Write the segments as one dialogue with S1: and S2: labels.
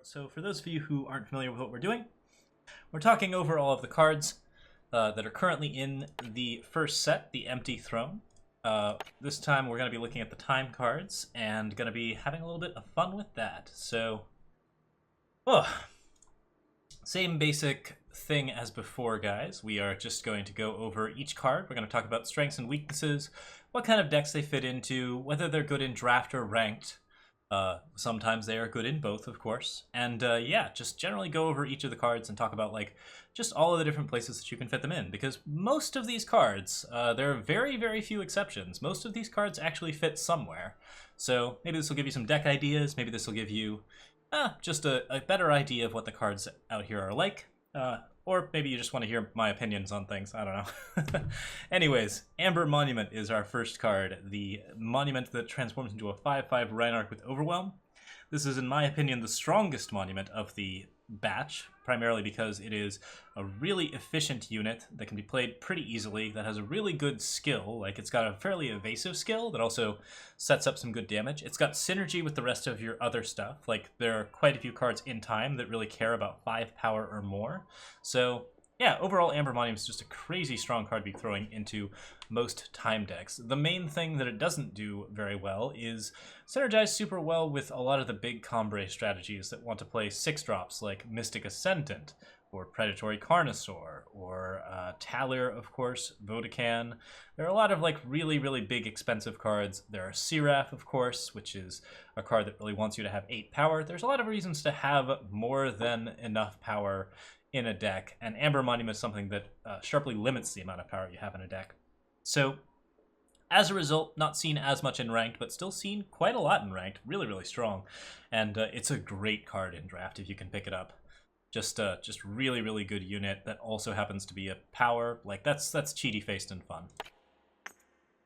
S1: So for those of you who aren't familiar with what we're doing, we're talking over all of the cards that are currently in the first set, the Empty Throne. This time we're going to be looking at the time cards and going to be having a little bit of fun with that. So, same basic thing as before, guys. We are just going to go over each card. We're going to talk about strengths and weaknesses, what kind of decks they fit into, whether they're good in draft or ranked. Sometimes they are good in both, of course. And yeah, just generally go over each of the cards and talk about like just all of the different places that you can fit them in. Because most of these cards, there are very, very few exceptions. Most of these cards actually fit somewhere. So maybe this will give you some deck ideas. Maybe this will give you just a better idea of what the cards out here are like. Or maybe you just want to hear my opinions on things. I don't know. Anyways, Amber Monument is our first card. The monument that transforms into a 5/5 Reinhardt with Overwhelm. This is, in my opinion, the strongest monument of the batch, primarily because it is a really efficient unit that can be played pretty easily, that has a really good skill. Like, it's got a fairly evasive skill that also sets up some good damage. It's got synergy with the rest of your other stuff. Like, there are quite a few cards in time that really care about 5 power or more. So yeah, overall, Amber Monument is just a crazy strong card to be throwing into most time decks. The main thing that it doesn't do very well is synergize super well with a lot of the big Combre strategies that want to play 6-drops like Mystic Ascendant, or Predatory Carnosaur, or Talir, of course, Vodachan. There are a lot of like really, really big expensive cards. There are Seraph, of course, which is a card that really wants you to have 8 power. There's a lot of reasons to have more than enough power in a deck, and Amber Monument is something that sharply limits the amount of power you have in a deck. So, as a result, not seen as much in ranked, but still seen quite a lot in ranked. Really, really strong. And it's a great card in draft if you can pick it up. Just really, really good unit that also happens to be a power. Like, that's cheaty-faced and fun.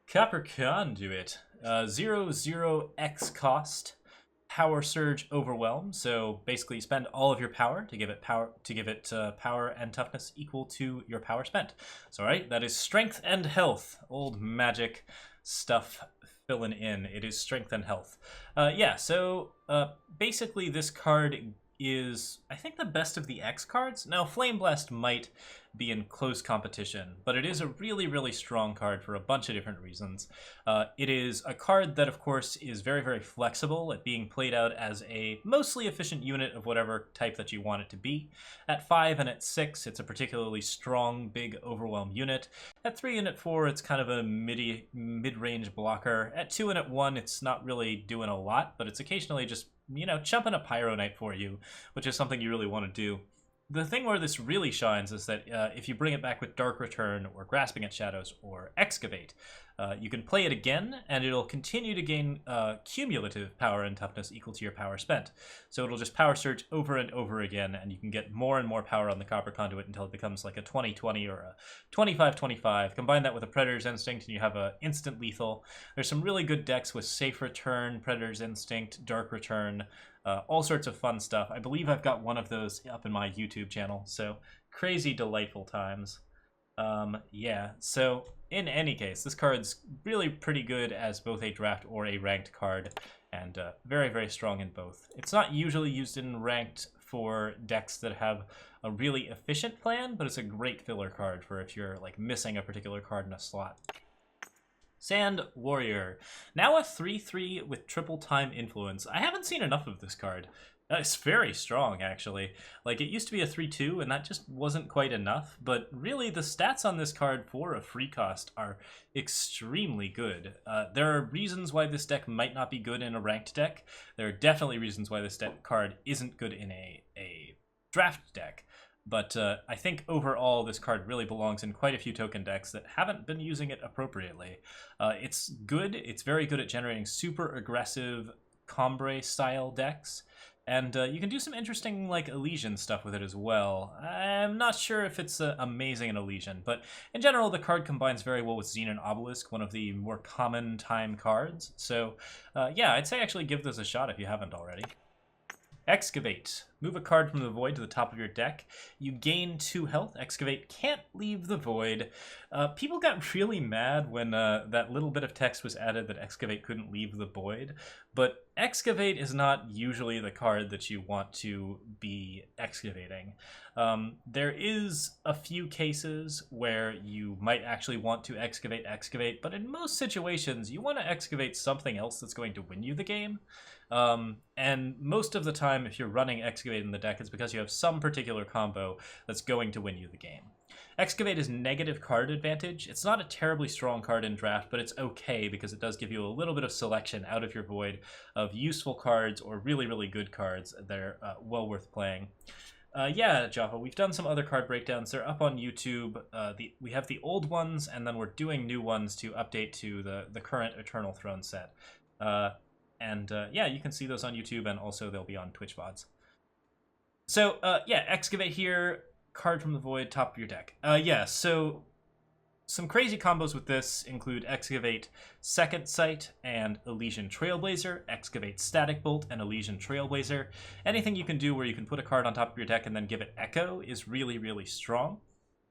S1: Copper Conduit. 0/0 cost. Power Surge Overwhelm. So basically, you spend all of your power to give it power and toughness equal to your power spent. So right, that is strength and health. Old magic stuff filling in. It is strength and health. Yeah. So basically, this card is, I think, the best of the X cards. Now, Flame Blast might be in close competition, but it is a really, really strong card for a bunch of different reasons. It is a card that, of course, is very, very flexible at being played out as a mostly efficient unit of whatever type that you want it to be. At 5 and at 6, it's a particularly strong, big Overwhelm unit. At 3 and at 4, it's kind of a mid-range blocker. At 2 and at 1, it's not really doing a lot, but it's occasionally just, you know, chumping a Pyro Knight for you, which is something you really want to do. The thing where this really shines is that if you bring it back with Dark Return or Grasping at Shadows or Excavate, you can play it again, and it'll continue to gain cumulative power and toughness equal to your power spent. So it'll just power surge over and over again, and you can get more and more power on the Copper Conduit until it becomes like a 20/20 or a 25/25. Combine that with a Predator's Instinct, and you have a instant lethal. There's some really good decks with Safe Return, Predator's Instinct, Dark Return, all sorts of fun stuff. I believe I've got one of those up in my YouTube channel, so crazy delightful times. Yeah, so in any case, this card's really pretty good as both a draft or a ranked card, and very, very strong in both. It's not usually used in ranked for decks that have a really efficient plan, but it's a great filler card for if you're like missing a particular card in a slot. Sand Warrior. Now a 3/3 with triple time influence. I haven't seen enough of this card. It's very strong, actually. Like, it used to be a 3/2, and that just wasn't quite enough. But really, the stats on this card for a free cost are extremely good. There are reasons why this deck might not be good in a ranked deck. There are definitely reasons why this card isn't good in a draft deck. But I think overall, this card really belongs in quite a few token decks that haven't been using it appropriately. It's good. It's very good at generating super aggressive Combre-style decks. And you can do some interesting like Elysian stuff with it as well. I'm not sure if it's amazing in Elysian, but in general, the card combines very well with Xenon Obelisk, one of the more common time cards. So yeah, I'd say actually give this a shot if you haven't already. Excavate. Move a card from the void to the top of your deck. You gain 2 health. Excavate can't leave the void. People got really mad when that little bit of text was added that Excavate couldn't leave the void, but Excavate is not usually the card that you want to be excavating. There is a few cases where you might actually want to excavate, but in most situations, you want to excavate something else that's going to win you the game. And most of the time, if you're running Excavate in the deck, it's because you have some particular combo that's going to win you the game. Excavate is negative card advantage. It's not a terribly strong card in draft, but it's okay because it does give you a little bit of selection out of your void of useful cards or really, really good cards that are well worth playing. Yeah, Java, we've done some other card breakdowns. They're up on YouTube. We have the old ones, and then we're doing new ones to update to the current Eternal Throne set. Yeah, you can see those on YouTube, and also they'll be on Twitch VODs. So, yeah, Excavate here, card from the void, top of your deck. Yeah, so some crazy combos with this include Excavate Second Sight and Elysian Trailblazer, Excavate Static Bolt and Elysian Trailblazer. Anything you can do where you can put a card on top of your deck and then give it Echo is really, really strong.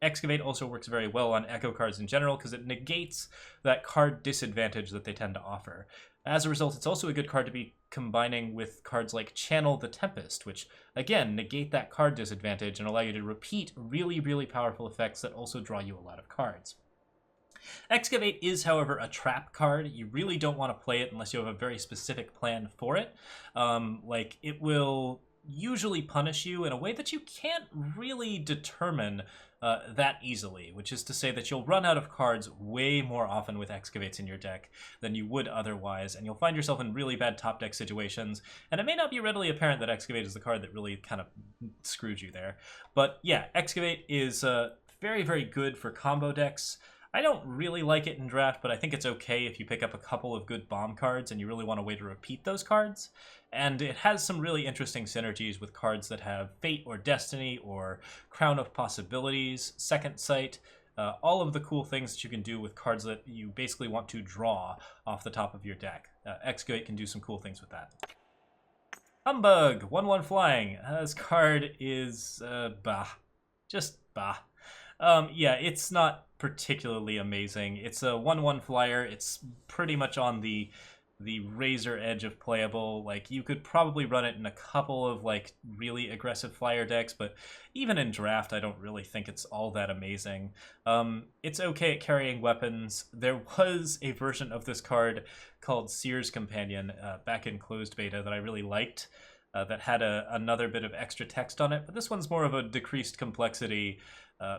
S1: Excavate also works very well on Echo cards in general because it negates that card disadvantage that they tend to offer. As a result, it's also a good card to be combining with cards like Channel the Tempest, which, again, negate that card disadvantage and allow you to repeat really, really powerful effects that also draw you a lot of cards. Excavate is, however, a trap card. You really don't want to play it unless you have a very specific plan for it. Like, it will usually punish you in a way that you can't really determine that easily, which is to say that you'll run out of cards way more often with Excavates in your deck than you would otherwise, and you'll find yourself in really bad top deck situations, and it may not be readily apparent that Excavate is the card that really kind of screwed you there. But yeah, Excavate is very, very good for combo decks. I don't really like it in draft, but I think it's okay if you pick up a couple of good bomb cards and you really want a way to repeat those cards. And it has some really interesting synergies with cards that have Fate or Destiny or Crown of Possibilities, Second Sight, all of the cool things that you can do with cards that you basically want to draw off the top of your deck. Excavate can do some cool things with that. Humbug, 1/1 flying. This card is bah. Just bah. Yeah, it's not particularly amazing. It's a 1/1 flyer. It's pretty much on the razor edge of playable. Like, you could probably run it in a couple of like really aggressive flyer decks, but even in draft, I don't really think it's all that amazing. It's okay at carrying weapons. There was a version of this card called Seer's Companion back in closed beta that I really liked. That had another bit of extra text on it, but this one's more of a decreased complexity,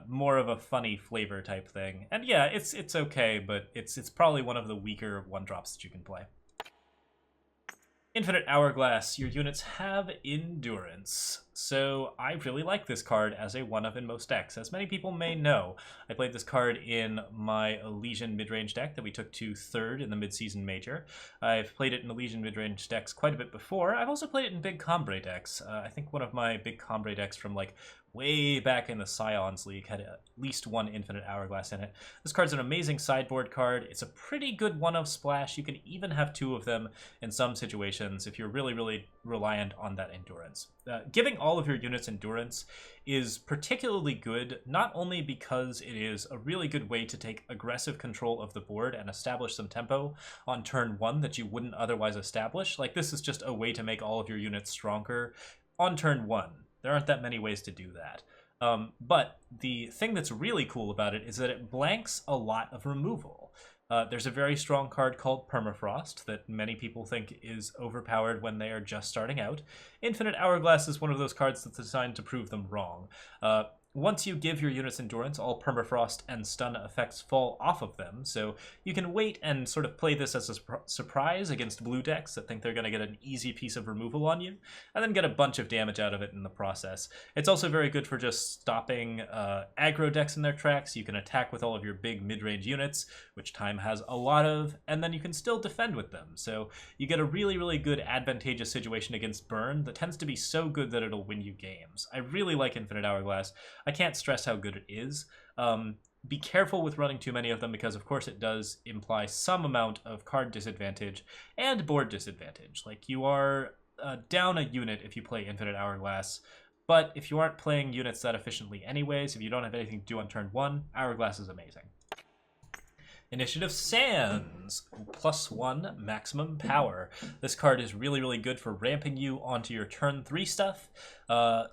S1: more of a funny flavor type thing. And yeah, it's okay, but it's probably one of the weaker 1-drops that you can play. Infinite Hourglass. Your units have endurance. So I really like this card as a 1-of in most decks. As many people may know, I played this card in my Elysian midrange deck that we took to 3rd in the midseason major. I've played it in Elysian midrange decks quite a bit before. I've also played it in big Combre decks. I think one of my big Combre decks from like way back in the Scions League had at least one Infinite Hourglass in it. This card's an amazing sideboard card. It's a pretty good 1-of splash. You can even have 2 of them in some situations if you're really, really reliant on that endurance. Giving all of your units endurance is particularly good, not only because it is a really good way to take aggressive control of the board and establish some tempo on turn 1 that you wouldn't otherwise establish. Like, this is just a way to make all of your units stronger on turn 1. There aren't that many ways to do that. But the thing that's really cool about it is that it blanks a lot of removal. There's a very strong card called Permafrost that many people think is overpowered when they are just starting out. Infinite Hourglass is one of those cards that's designed to prove them wrong. Once you give your units endurance, all permafrost and stun effects fall off of them, so you can wait and sort of play this as a surprise against blue decks that think they're going to get an easy piece of removal on you, and then get a bunch of damage out of it in the process. It's also very good for just stopping aggro decks in their tracks. You can attack with all of your big mid-range units, which Time has a lot of, and then you can still defend with them. So you get a really, really good advantageous situation against burn that tends to be so good that it'll win you games. I really like Infinite Hourglass. I can't stress how good it is. Be careful with running too many of them because, of course, it does imply some amount of card disadvantage and board disadvantage. Like, you are down a unit if you play Infinite Hourglass, but if you aren't playing units that efficiently anyways, if you don't have anything to do on turn 1, Hourglass is amazing. Initiative Sands, +1 maximum power. This card is really, really good for ramping you onto your turn 3 stuff.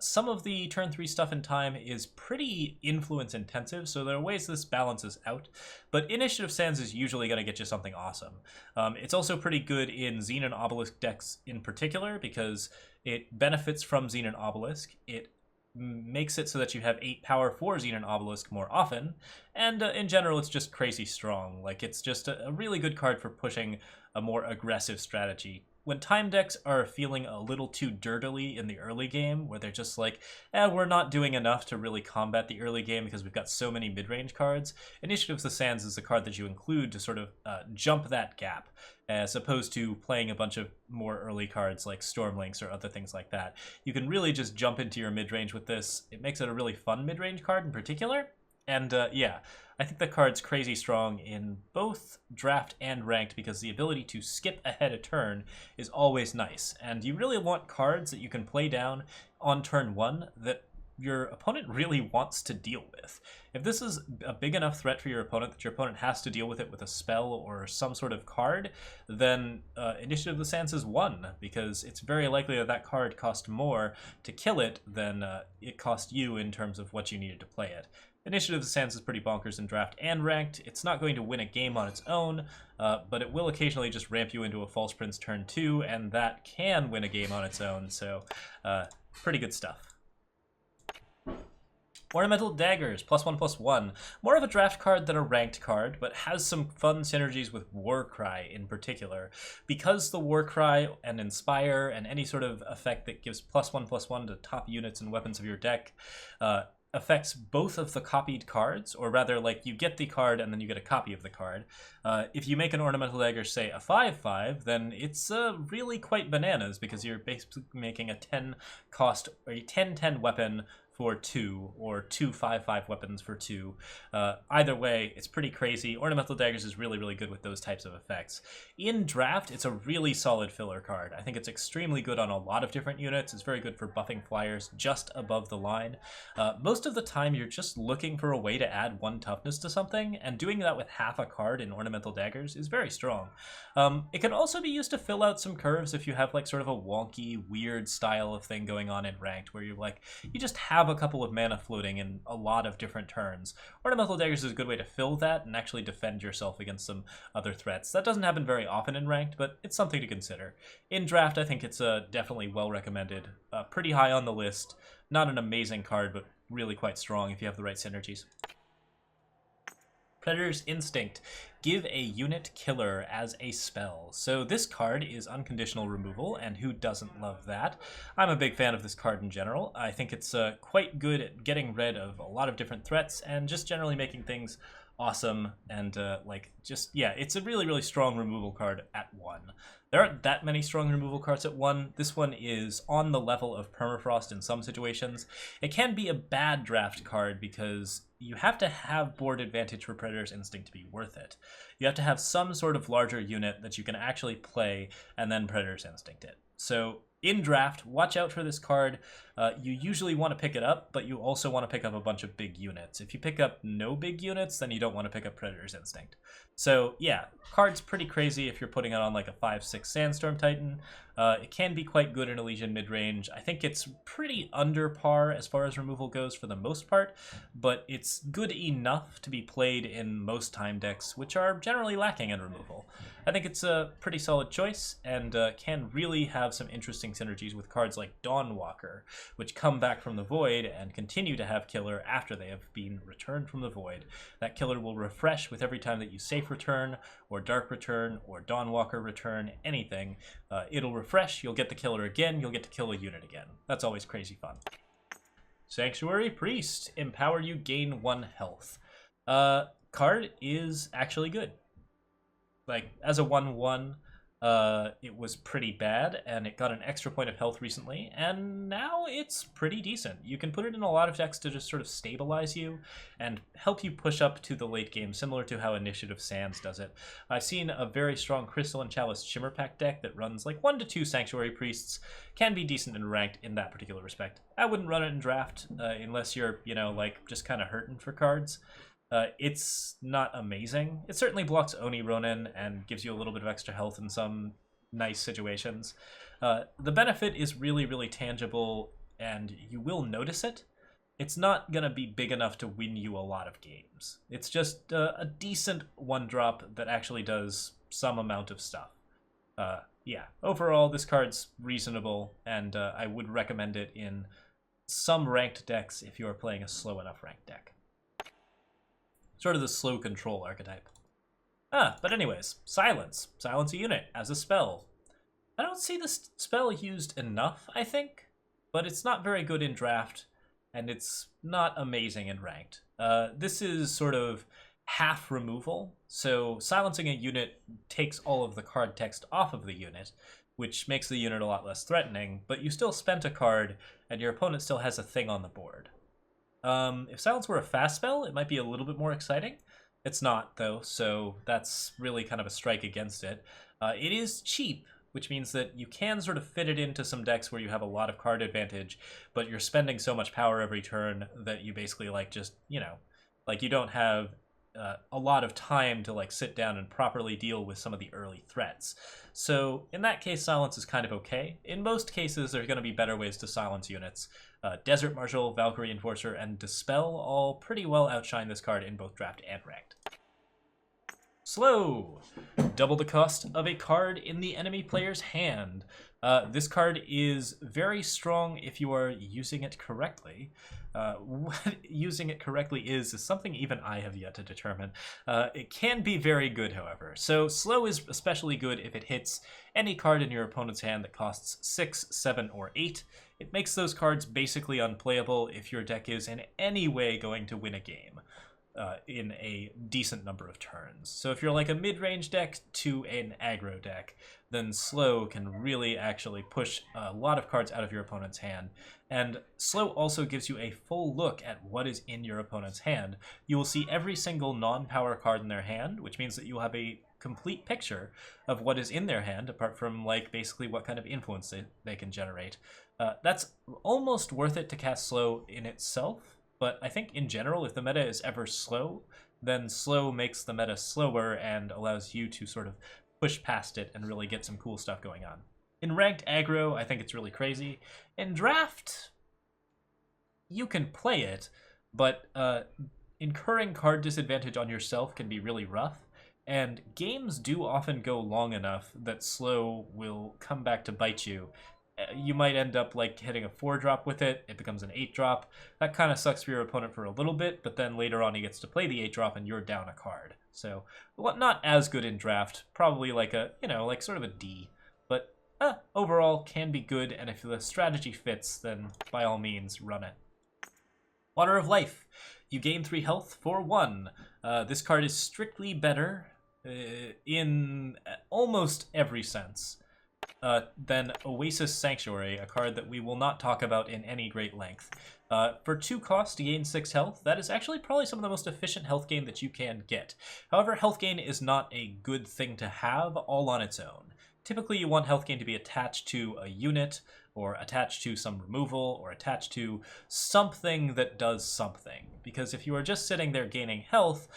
S1: Some of the turn 3 stuff in time is pretty influence intensive, so there are ways this balances out. But Initiative Sands is usually going to get you something awesome. It's also pretty good in Xenon Obelisk decks in particular, because it benefits from Xenon Obelisk. It makes it so that you have 8 power for Xenon Obelisk more often, and in general it's just crazy strong. Like, it's just a really good card for pushing a more aggressive strategy. When time decks are feeling a little too dirtily in the early game, where they're just like, we're not doing enough to really combat the early game because we've got so many mid-range cards, Initiative of the Sands is the card that you include to sort of jump that gap, as opposed to playing a bunch of more early cards like Stormlinks or other things like that. You can really just jump into your mid-range with this. It makes it a really fun mid-range card in particular. And yeah, I think the card's crazy strong in both draft and ranked, because the ability to skip ahead a turn is always nice. And you really want cards that you can play down on turn 1 that your opponent really wants to deal with. If this is a big enough threat for your opponent that your opponent has to deal with it with a spell or some sort of card, then Initiative of the Sands is 1, because it's very likely that that card cost more to kill it than it cost you in terms of what you needed to play it. Initiative of the Sands is pretty bonkers in draft and ranked. It's not going to win a game on its own, but it will occasionally just ramp you into a False Prince turn 2, and that can win a game on its own, so pretty good stuff. Ornamental Daggers, +1/+1. More of a draft card than a ranked card, but has some fun synergies with Warcry in particular. Because the Warcry and Inspire and any sort of effect that gives +1/+1 to top units and weapons of your deck affects both of the copied cards, or rather, like, you get the card and then you get a copy of the card. If you make an Ornamental Dagger, say, a 5/5, then it's really quite bananas, because you're basically making a 10 cost, or a 10/10 weapon for 2, or 2 5/5 weapons for 2. Either way, it's pretty crazy. Ornamental Daggers is really, really good with those types of effects. In draft, it's a really solid filler card. I think it's extremely good on a lot of different units. It's very good for buffing flyers just above the line. Most of the time, you're just looking for a way to add 1 toughness to something, and doing that with half a card in Ornamental Daggers is very strong. It can also be used to fill out some curves if you have, like, sort of a wonky, weird style of thing going on in ranked, where you're like, you just have a couple of mana floating in a lot of different turns. Ornamental Daggers is a good way to fill that and actually defend yourself against some other threats. That doesn't happen very often in ranked, but it's something to consider. In draft, I think it's definitely well recommended. Pretty high on the list. Not an amazing card, but really quite strong if you have the right synergies. Predator's Instinct. Give a unit killer as a spell. So this card is unconditional removal, and who doesn't love that? I'm a big fan of this card in general. I think it's quite good at getting rid of a lot of different threats and just generally making things awesome, and it's a really, really strong removal card at 1. There aren't that many strong removal cards at 1. This one is on the level of Permafrost in some situations. It can be a bad draft card because you have to have board advantage for Predator's Instinct to be worth it. You have to have some sort of larger unit that you can actually play and then Predator's Instinct it. So in draft, watch out for this card. You usually want to pick it up, but you also want to pick up a bunch of big units. If you pick up no big units, then you don't want to pick up Predator's Instinct. So yeah, card's pretty crazy if you're putting it on like a 5/6 Sandstorm Titan. It can be quite good in Elysian mid-range. I think it's pretty under par as far as removal goes for the most part, but it's good enough to be played in most time decks, which are generally lacking in removal. I think it's a pretty solid choice, and can really have some interesting synergies with cards like Dawnwalker, which come back from the Void and continue to have killer after they have been returned from the Void. That killer will refresh with every time that you safe return, or dark return, or Dawnwalker return, anything. It'll refresh, you'll get the killer again, you'll get to kill a unit again. That's always crazy fun. Sanctuary Priest. Empower you, gain 1 health. Card is actually good. Like, as a 1/1, it was pretty bad, and it got an extra point of health recently, and now it's pretty decent. You can put it in a lot of decks to just sort of stabilize you and help you push up to the late game, similar to how Initiative Sands does it. I've seen a very strong Crystal and Chalice Shimmer Pack deck that runs like 1 to 2 Sanctuary Priests, can be decent and ranked in that particular respect. I wouldn't run it in draft unless you're, like, just kind of hurting for cards. It's not amazing. It certainly blocks Oni Ronin and gives you a little bit of extra health in some nice situations. The benefit is really, really tangible, and you will notice it. It's not going to be big enough to win you a lot of games. It's just a decent one drop that actually does some amount of stuff. Yeah, overall, this card's reasonable, and I would recommend it in some ranked decks if you're playing a slow enough ranked deck. Sort of the slow control archetype. But anyways, Silence. Silence a unit as a spell. I don't see this spell used enough, I think, but it's not very good in draft, and it's not amazing in ranked. This is sort of half removal, so silencing a unit takes all of the card text off of the unit, which makes the unit a lot less threatening, but you still spent a card, and your opponent still has a thing on the board. If Silence were a fast spell, it might be a little bit more exciting. It's not, though, so that's really kind of a strike against it. It is cheap, which means that you can sort of fit it into some decks where you have a lot of card advantage, but you're spending so much power every turn that you basically, like, just, you know, like, you don't have a lot of time to, like, sit down and properly deal with some of the early threats. So in that case, Silence is kind of okay. In most cases, there's going to be better ways to silence units. Desert Marshal, Valkyrie Enforcer, and Dispel all pretty well outshine this card in both draft and ranked. Slow! Double the cost of a card in the enemy player's hand. This card is very strong if you are using it correctly. What using it correctly is something even I have yet to determine. It can be very good, however. So Slow is especially good if it hits any card in your opponent's hand that costs 6, 7, or 8. It makes those cards basically unplayable if your deck is in any way going to win a game. In a decent number of turns. So if you're like a mid-range deck to an aggro deck, then Slow can really actually push a lot of cards out of your opponent's hand. And Slow also gives you a full look at what is in your opponent's hand. You will see every single non-power card in their hand, which means that you'll have a complete picture of what is in their hand, apart from, like, basically what kind of influence they can generate. That's almost worth it to cast Slow in itself. But I think in general, if the meta is ever slow, then Slow makes the meta slower and allows you to sort of push past it and really get some cool stuff going on. In ranked aggro, I think it's really crazy. In draft, you can play it, but incurring card disadvantage on yourself can be really rough. And games do often go long enough that Slow will come back to bite you. You might end up like hitting a 4-drop with it. It becomes an 8-drop. That kind of sucks for your opponent for a little bit, but then later on he gets to play the 8-drop and you're down a card. So not as good in draft. Probably like a, you know, like sort of a D. But overall can be good, and if the strategy fits, then by all means run it. Water of Life. You gain 3 health for 1. This card is strictly better in almost every sense. Then Oasis Sanctuary, a card that we will not talk about in any great length. For 2 costs to gain 6 health, that is actually probably some of the most efficient health gain that you can get. However, health gain is not a good thing to have all on its own. Typically, you want health gain to be attached to a unit, or attached to some removal, or attached to something that does something. Because if you are just sitting there gaining health,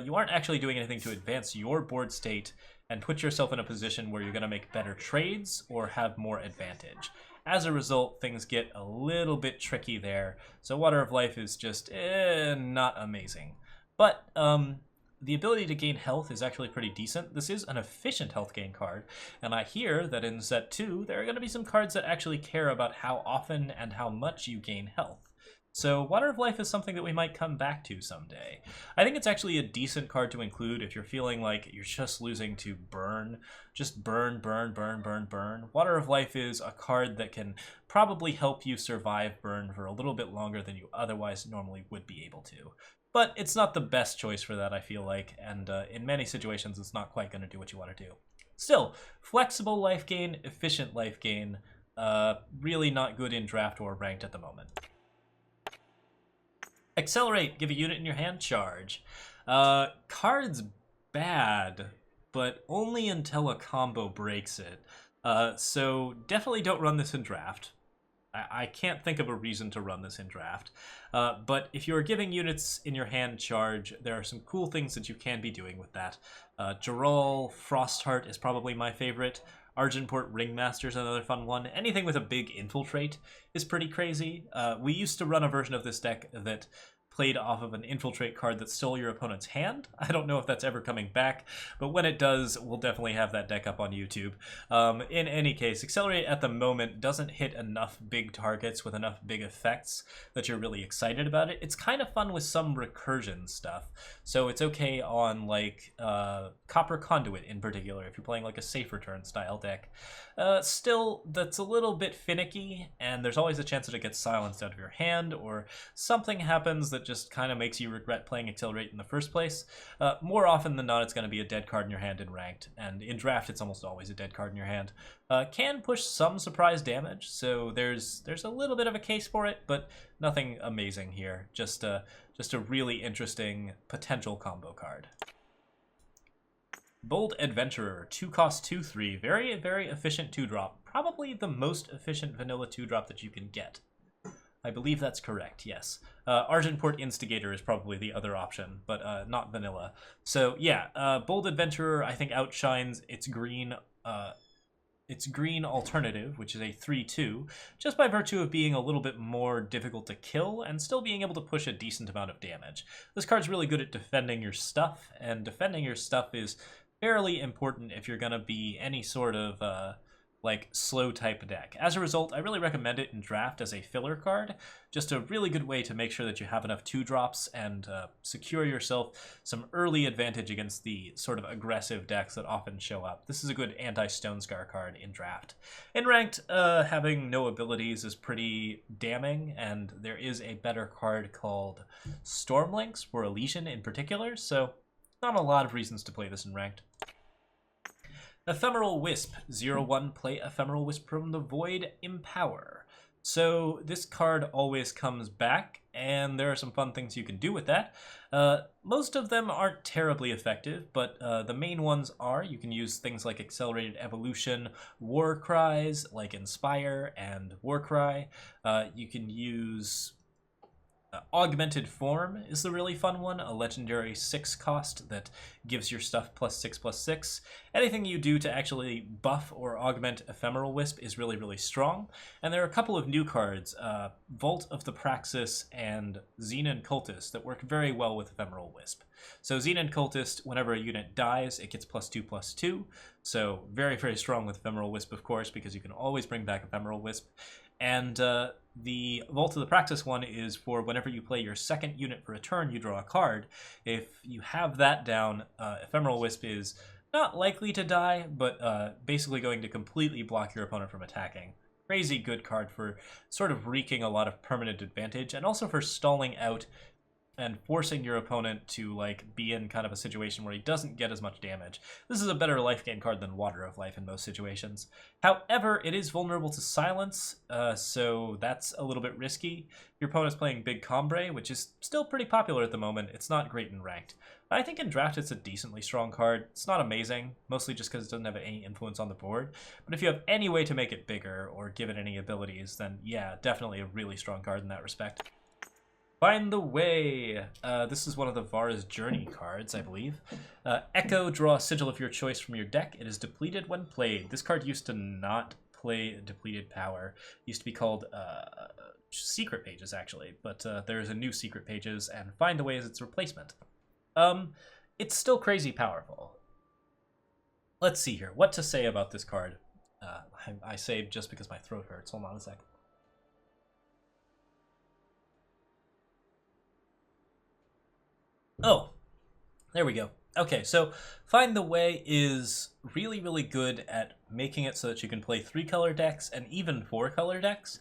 S1: you aren't actually doing anything to advance your board state and put yourself in a position where you're going to make better trades or have more advantage. As a result, things get a little bit tricky there, so Water of Life is just not amazing. But the ability to gain health is actually pretty decent. This is an efficient health gain card, and I hear that in set 2, there are going to be some cards that actually care about how often and how much you gain health. So Water of Life is something that we might come back to someday. I think it's actually a decent card to include if you're feeling like you're just losing to burn. Just burn, burn, burn, burn, burn. Water of Life is a card that can probably help you survive burn for a little bit longer than you otherwise normally would be able to. But it's not the best choice for that, I feel like, and in many situations it's not quite going to do what you want to do. Still, flexible life gain, efficient life gain, really not good in draft or ranked at the moment. Accelerate, give a unit in your hand charge. Card's bad, but only until a combo breaks it. So definitely don't run this in draft. I can't think of a reason to run this in draft. But if you're giving units in your hand charge, there are some cool things that you can be doing with that. Geralt Frostheart is probably my favorite. Argentport Ringmaster is another fun one. Anything with a big infiltrate is pretty crazy. We used to run a version of this deck that played off of an infiltrate card that stole your opponent's hand. I don't know if that's ever coming back, but when it does, we'll definitely have that deck up on YouTube. In any case, Accelerate at the moment doesn't hit enough big targets with enough big effects that you're really excited about it. It's kind of fun with some recursion stuff, so it's okay on like Copper Conduit in particular, if you're playing like a safe return style deck. Still, that's a little bit finicky, and there's always a chance that it gets silenced out of your hand, or something happens that just kind of makes you regret playing Accelerate in the first place. More often than not, it's going to be a dead card in your hand in Ranked, and in Draft, it's almost always a dead card in your hand. Can push some surprise damage, so there's a little bit of a case for it, but nothing amazing here. Just a really interesting potential combo card. Bold Adventurer, 2-cost 2/3, very, very efficient 2-drop. Probably the most efficient vanilla 2-drop that you can get. I believe that's correct, yes. Argentport Instigator is probably the other option, but not vanilla. So yeah, Bold Adventurer I think outshines its green alternative, which is a 3/2, just by virtue of being a little bit more difficult to kill and still being able to push a decent amount of damage. This card's really good at defending your stuff, and defending your stuff is fairly important if you're going to be any sort of like slow type deck. As a result, I really recommend it in Draft as a filler card. Just a really good way to make sure that you have enough 2-drops and secure yourself some early advantage against the sort of aggressive decks that often show up. This is a good anti-Stone Scar card in Draft. In Ranked, having no abilities is pretty damning, and there is a better card called Stormlinks for Elysian in particular, so not a lot of reasons to play this in Ranked. Ephemeral Wisp, 0/1, play Ephemeral Wisp from the Void, Empower. So this card always comes back, and there are some fun things you can do with that. Most of them aren't terribly effective, but the main ones are. You can use things like Accelerated Evolution, War Cries, like Inspire and Warcry. You can use Augmented Form is the really fun one, a legendary 6-cost that gives your stuff +6/+6. Anything you do to actually buff or augment Ephemeral Wisp is really, really strong. And there are a couple of new cards, Vault of the Praxis and Xenon Cultist, that work very well with Ephemeral Wisp. So Xenon Cultist, whenever a unit dies, it gets +2/+2. So very, very strong with Ephemeral Wisp, of course, because you can always bring back Ephemeral Wisp. And the Vault of the Praxis one is for whenever you play your second unit for a turn, you draw a card. If you have that down, Ephemeral Wisp is not likely to die, but basically going to completely block your opponent from attacking. Crazy good card for sort of wreaking a lot of permanent advantage, and also for stalling out and forcing your opponent to like be in kind of a situation where he doesn't get as much damage. This is a better life gain card than Water of Life in most situations. However, it is vulnerable to silence, so that's a little bit risky. Your opponent's playing Big Combre, which is still pretty popular at the moment. It's not great in Ranked. I think in Draft it's a decently strong card. It's not amazing, mostly just because it doesn't have any influence on the board. But if you have any way to make it bigger or give it any abilities, then yeah, definitely a really strong card in that respect. Find the Way. This is one of the Vara's Journey cards, I believe. Echo, draw a sigil of your choice from your deck. It is depleted when played. This card used to not play depleted power. It used to be called Secret Pages, actually, but there's a new Secret Pages, and Find the Way is its replacement. It's still crazy powerful. Let's see here. What to say about this card? I say just because my throat hurts. Hold on a sec. Oh, there we go. Okay, so Find the Way is really, really good at making it so that you can play 3-color decks and even 4-color decks.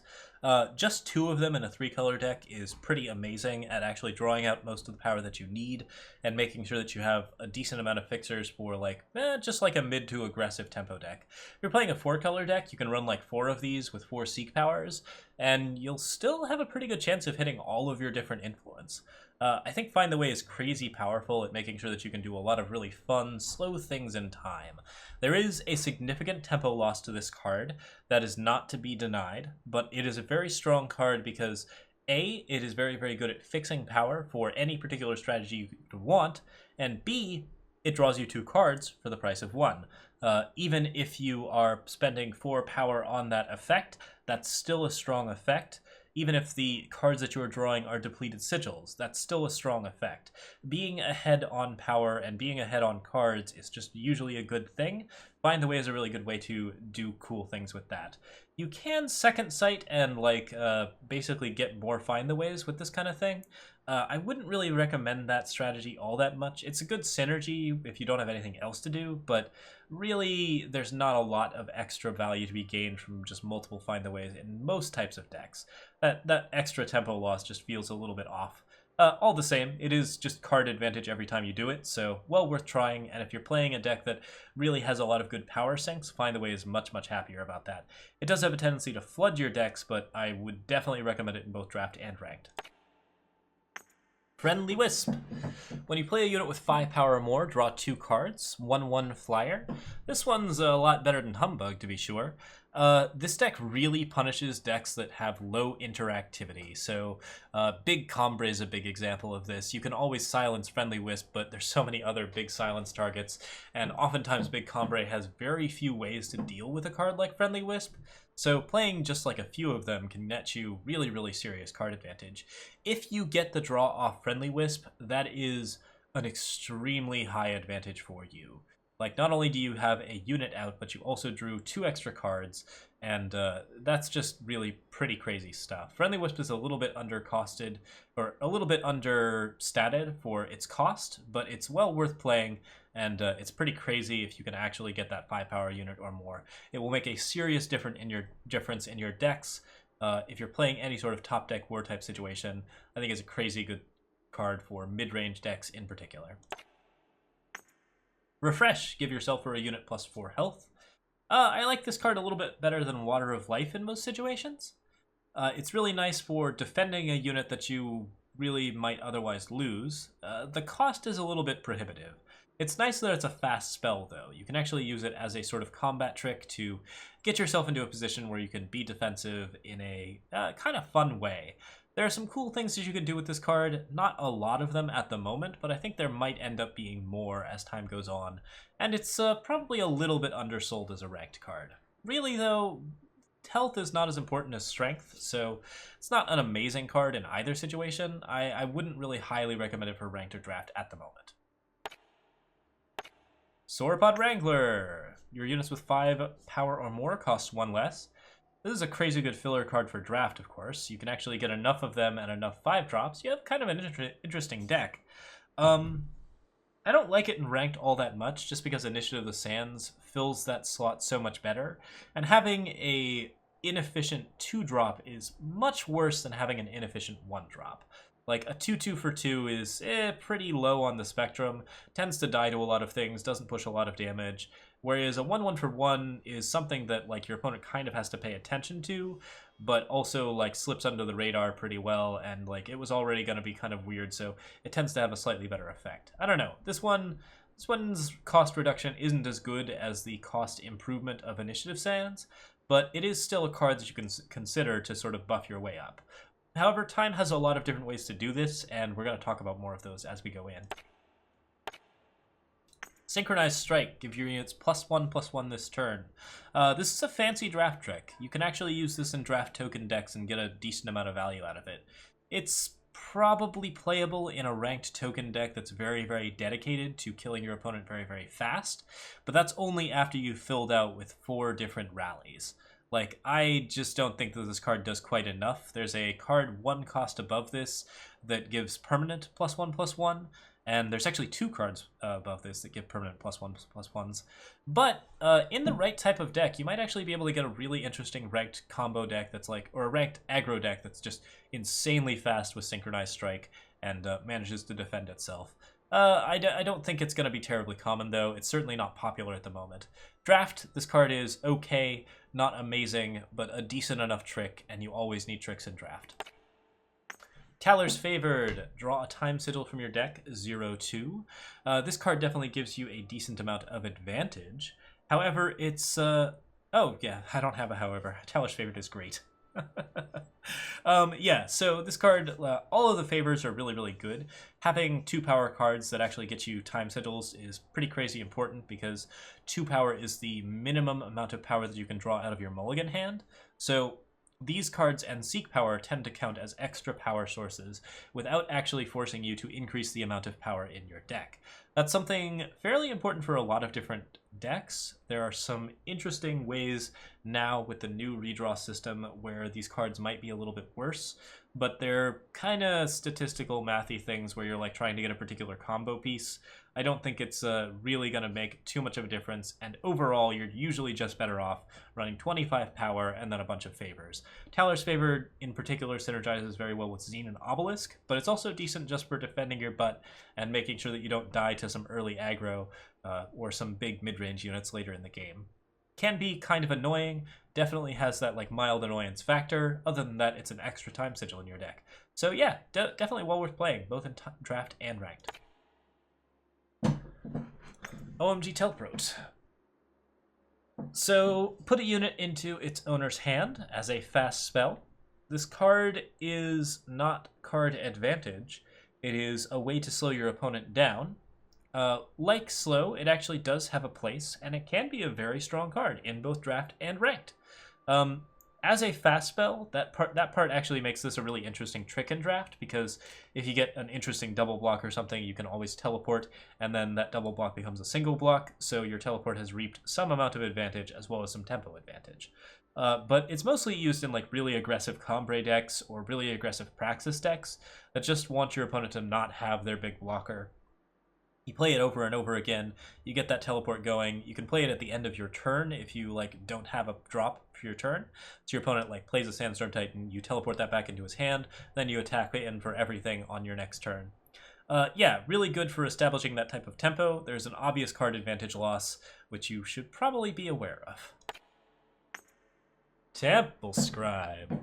S1: Just 2 of them in a 3-color deck is pretty amazing at actually drawing out most of the power that you need and making sure that you have a decent amount of fixers for like, just like a mid to aggressive tempo deck. If you're playing a 4-color deck, you can run like 4 of these with 4 Seek powers, and you'll still have a pretty good chance of hitting all of your different influence. I think Find the Way is crazy powerful at making sure that you can do a lot of really fun, slow things in time. There is a significant tempo loss to this card that is not to be denied, but it is a very strong card because A, it is very, very good at fixing power for any particular strategy you could want, and B, it draws you 2 cards for the price of 1. Even if you are spending 4 power on that effect, that's still a strong effect. Even if the cards that you are drawing are depleted sigils, that's still a strong effect. Being ahead on power and being ahead on cards is just usually a good thing. Find the Way is a really good way to do cool things with that. You can second sight and basically get more Find the Ways with this kind of thing. I wouldn't really recommend that strategy all that much. It's a good synergy if you don't have anything else to do, but really there's not a lot of extra value to be gained from just multiple Find the Ways in most types of decks. That extra tempo loss just feels a little bit off. All the same, it is just card advantage every time you do it, so well worth trying, and if you're playing a deck that really has a lot of good power sinks, Find the Way is much, much happier about that. It does have a tendency to flood your decks, but I would definitely recommend it in both draft and ranked. Friendly Wisp. When you play a unit with 5 power or more, draw 2 cards, 1/1 flyer. This one's a lot better than Humbug, to be sure. This deck really punishes decks that have low interactivity, so Big Combre is a big example of this. You can always silence Friendly Wisp, but there's so many other big silence targets, and oftentimes Big Combre has very few ways to deal with a card like Friendly Wisp, so playing just like a few of them can net you really, really serious card advantage. If you get the draw off Friendly Wisp, that is an extremely high advantage for you. Like, not only do you have a unit out, but you also drew 2 extra cards, and that's just really pretty crazy stuff. Friendly Wisp is a little bit undercosted, or a little bit understated for its cost, but it's well worth playing, and it's pretty crazy if you can actually get that 5 power unit or more. It will make a serious difference in your decks. If you're playing any sort of top deck war type situation, I think it's a crazy good card for mid-range decks in particular. Refresh. Give yourself or a unit +4 health. I like this card a little bit better than Water of Life in most situations. It's really nice for defending a unit that you really might otherwise lose. The cost is a little bit prohibitive. It's nice that it's a fast spell, though. You can actually use it as a sort of combat trick to get yourself into a position where you can be defensive in a kind of fun way. There are some cool things that you can do with this card, not a lot of them at the moment, but I think there might end up being more as time goes on, and it's probably a little bit undersold as a ranked card. Really though, health is not as important as strength, so it's not an amazing card in either situation. I wouldn't really highly recommend it for ranked or draft at the moment. Sauropod Wrangler! Your units with 5 power or more cost 1 less. This is a crazy good filler card for draft, of course. You can actually get enough of them and enough 5-drops. You have kind of an interesting deck. I don't like it in ranked all that much, just because Initiative of the Sands fills that slot so much better. And having a inefficient 2-drop is much worse than having an inefficient 1-drop. Like, a 2/2 for 2 is pretty low on the spectrum, tends to die to a lot of things, doesn't push a lot of damage, whereas a 1/1 for 1 is something that, like, your opponent kind of has to pay attention to, but also, like, slips under the radar pretty well, and, like, it was already going to be kind of weird, so it tends to have a slightly better effect. I don't know. This one's cost reduction isn't as good as the cost improvement of Initiative Sands, but it is still a card that you can consider to sort of buff your way up. However, time has a lot of different ways to do this, and we're going to talk about more of those as we go in. Synchronized Strike. Give your units +1/+1 this turn. This is a fancy draft trick. You can actually use this in draft token decks and get a decent amount of value out of it. It's probably playable in a ranked token deck that's very, very dedicated to killing your opponent very, very fast, but that's only after you've filled out with 4 different rallies. Like, I just don't think that this card does quite enough. There's a card 1 cost above this that gives permanent +1/+1, and there's actually 2 cards above this that give permanent +1/+1s. But in the right type of deck, you might actually be able to get a really interesting ranked combo deck that's like, or a ranked aggro deck that's just insanely fast with Synchronized Strike and manages to defend itself. I don't think it's going to be terribly common, though. It's certainly not popular at the moment. Draft, this card is okay, not amazing, but a decent enough trick, and you always need tricks in draft. Taller's Favored. Draw a time sigil from your deck, 0/2. This card definitely gives you a decent amount of advantage. However, it's... oh, yeah, I don't have a however. Taller's Favored is great. Yeah, so this card, all of the favors are really, really good. Having 2 power cards that actually get you time sigils is pretty crazy important because 2 power is the minimum amount of power that you can draw out of your mulligan hand. So these cards and Seek Power tend to count as extra power sources without actually forcing you to increase the amount of power in your deck. That's something fairly important for a lot of different decks. There are some interesting ways now with the new redraw system where these cards might be a little bit worse, but they're kind of statistical mathy things where you're like trying to get a particular combo piece. I don't think it's really going to make too much of a difference, and overall you're usually just better off running 25 power and then a bunch of favors. Taller's Favored in particular synergizes very well with Xen and Obelisk, but it's also decent just for defending your butt and making sure that you don't die to some early aggro or some big mid-range units later in the game. Can be kind of annoying, definitely has that like mild annoyance factor. Other than that, it's an extra time sigil in your deck. So yeah, definitely well worth playing, both in draft and ranked. OMG Telprote. So, put a unit into its owner's hand as a fast spell. This card is not card advantage. It is a way to slow your opponent down. Like slow, it actually does have a place, and it can be a very strong card in both draft and ranked. As a fast spell, that part actually makes this a really interesting trick in draft, because if you get an interesting double block or something, you can always teleport, and then that double block becomes a single block, so your teleport has reaped some amount of advantage as well as some tempo advantage. But it's mostly used in like really aggressive Combre decks or really aggressive Praxis decks that just want your opponent to not have their big blocker. You play it over and over again, you get that teleport going. You can play it at the end of your turn if you like don't have a drop for your turn. So your opponent like plays a Sandstorm Titan, you teleport that back into his hand, then you attack in for everything on your next turn. Yeah, really good for establishing that type of tempo. There's an obvious card advantage loss, which you should probably be aware of. Temple Scribe.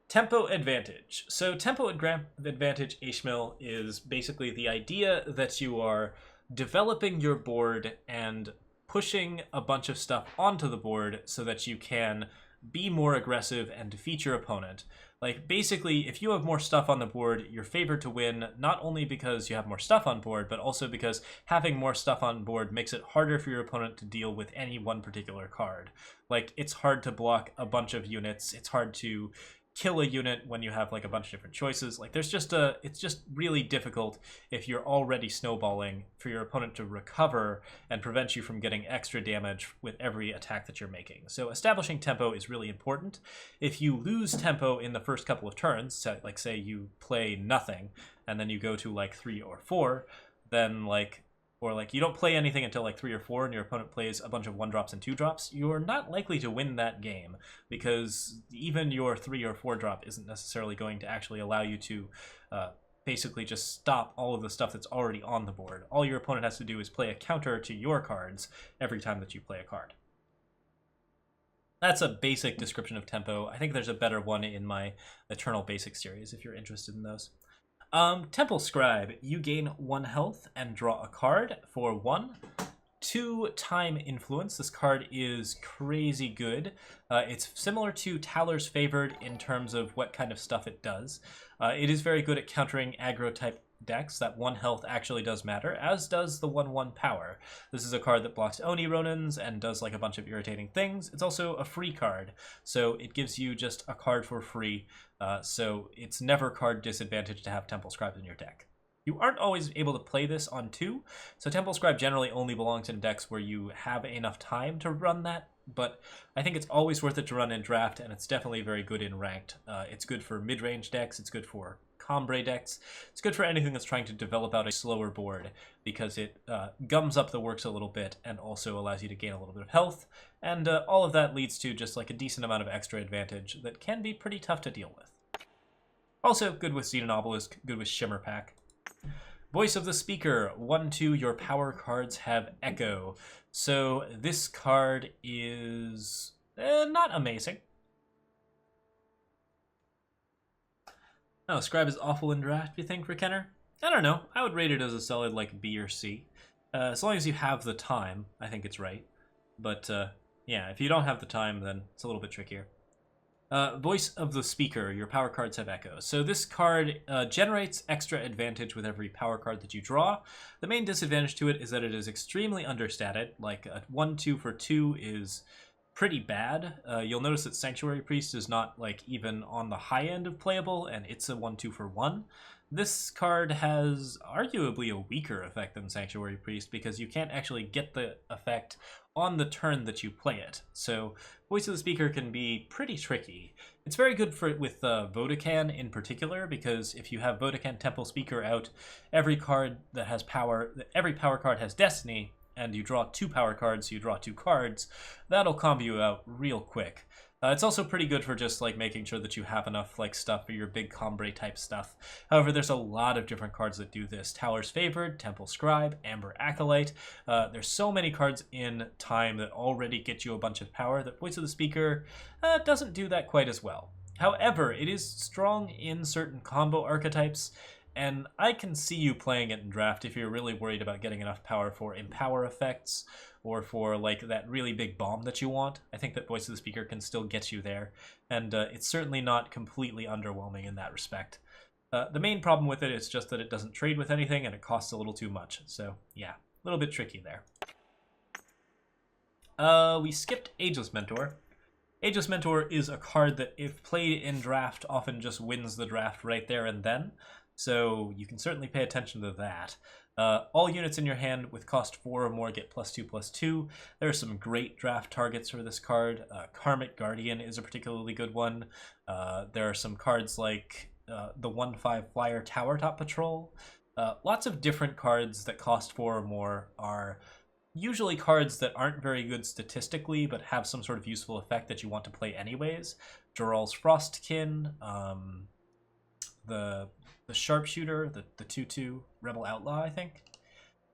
S1: Tempo advantage. So tempo advantage, Ishmael, is basically the idea that you are developing your board and pushing a bunch of stuff onto the board so that you can be more aggressive and defeat your opponent. Like, basically, if you have more stuff on the board, you're favored to win, not only because you have more stuff on board, but also because having more stuff on board makes it harder for your opponent to deal with any one particular card. Like, it's hard to block a bunch of units, it's hard to kill a unit when you have like a bunch of different choices. Like it's just really difficult if you're already snowballing for your opponent to recover and prevent you from getting extra damage with every attack that you're making. So establishing tempo is really important. If you lose tempo in the first couple of turns, so like say you play nothing and then you go to like 3 or 4, then you don't play anything until like 3 or 4 and your opponent plays a bunch of 1-drops and 2-drops, you're not likely to win that game because even your 3 or 4 drop isn't necessarily going to actually allow you to basically just stop all of the stuff that's already on the board. All your opponent has to do is play a counter to your cards every time that you play a card. That's a basic description of tempo. I think there's a better one in my Eternal Basic series if you're interested in those. Temple Scribe, you gain 1 health and draw a card for 1. 2 time influence. This card is crazy good. It's similar to Taller's Favored in terms of what kind of stuff it does. It is very good at countering aggro type decks. That 1 health actually does matter, as does the 1/1 power. This is a card that blocks Oni Ronins and does like a bunch of irritating things. It's also a free card, so it gives you just a card for free. So it's never card disadvantage to have Temple Scribe in your deck. You aren't always able to play this on 2, so Temple Scribe generally only belongs in decks where you have enough time to run that, but I think it's always worth it to run in draft, and it's definitely very good in ranked. It's good for mid-range decks, it's good for Combre decks, it's good for anything that's trying to develop out a slower board, because it gums up the works a little bit and also allows you to gain a little bit of health, and all of that leads to just like a decent amount of extra advantage that can be pretty tough to deal with. Also good with Xen and Obelisk, good with Shimmer Pack. Voice of the Speaker, 1/2, your power cards have Echo. So this card is not amazing. Oh, Scribe is awful in draft, you think, Rekenner? I don't know. I would rate it as a solid, like, B or C. As long as you have the time, I think it's right. But, yeah, if you don't have the time, then it's a little bit trickier. Voice of the Speaker, your power cards have Echo. So this card generates extra advantage with every power card that you draw. The main disadvantage to it is that it is extremely understated. Like, a 1/2 for 2 is pretty bad. You'll notice that Sanctuary Priest is not like even on the high end of playable, and it's a 1/2 for 1. This card has arguably a weaker effect than Sanctuary Priest because you can't actually get the effect on the turn that you play it. So Voice of the Speaker can be pretty tricky. It's very good for with Vodachan in particular, because if you have Vodachan Temple Speaker out, every card that has power, every power card has Destiny, and you draw 2 power cards, so you draw 2 cards, that'll combo you out real quick. It's also pretty good for just like making sure that you have enough like stuff for your big Combre type stuff. However, there's a lot of different cards that do this. Tower's Favored, Temple Scribe, Amber Acolyte. There's so many cards in Time that already get you a bunch of power that Voice of the Speaker doesn't do that quite as well. However, it is strong in certain combo archetypes, and I can see you playing it in draft if you're really worried about getting enough power for Empower effects or for like that really big bomb that you want. I think that Voice of the Speaker can still get you there, and it's certainly not completely underwhelming in that respect. The main problem with it is just that it doesn't trade with anything and it costs a little too much. So yeah, a little bit tricky there. We skipped Ageless Mentor. Ageless Mentor is a card that, if played in draft, often just wins the draft right there and then. So you can certainly pay attention to that. All units in your hand with cost 4 or more get +2/+2. There are some great draft targets for this card. Karmic Guardian is a particularly good one. There are some cards like the 1/5 Flyer Tower Top Patrol. Lots of different cards that cost 4 or more are usually cards that aren't very good statistically, but have some sort of useful effect that you want to play anyways. Joral's Frostkin, the Sharpshooter, the 2/2 Rebel Outlaw, I think.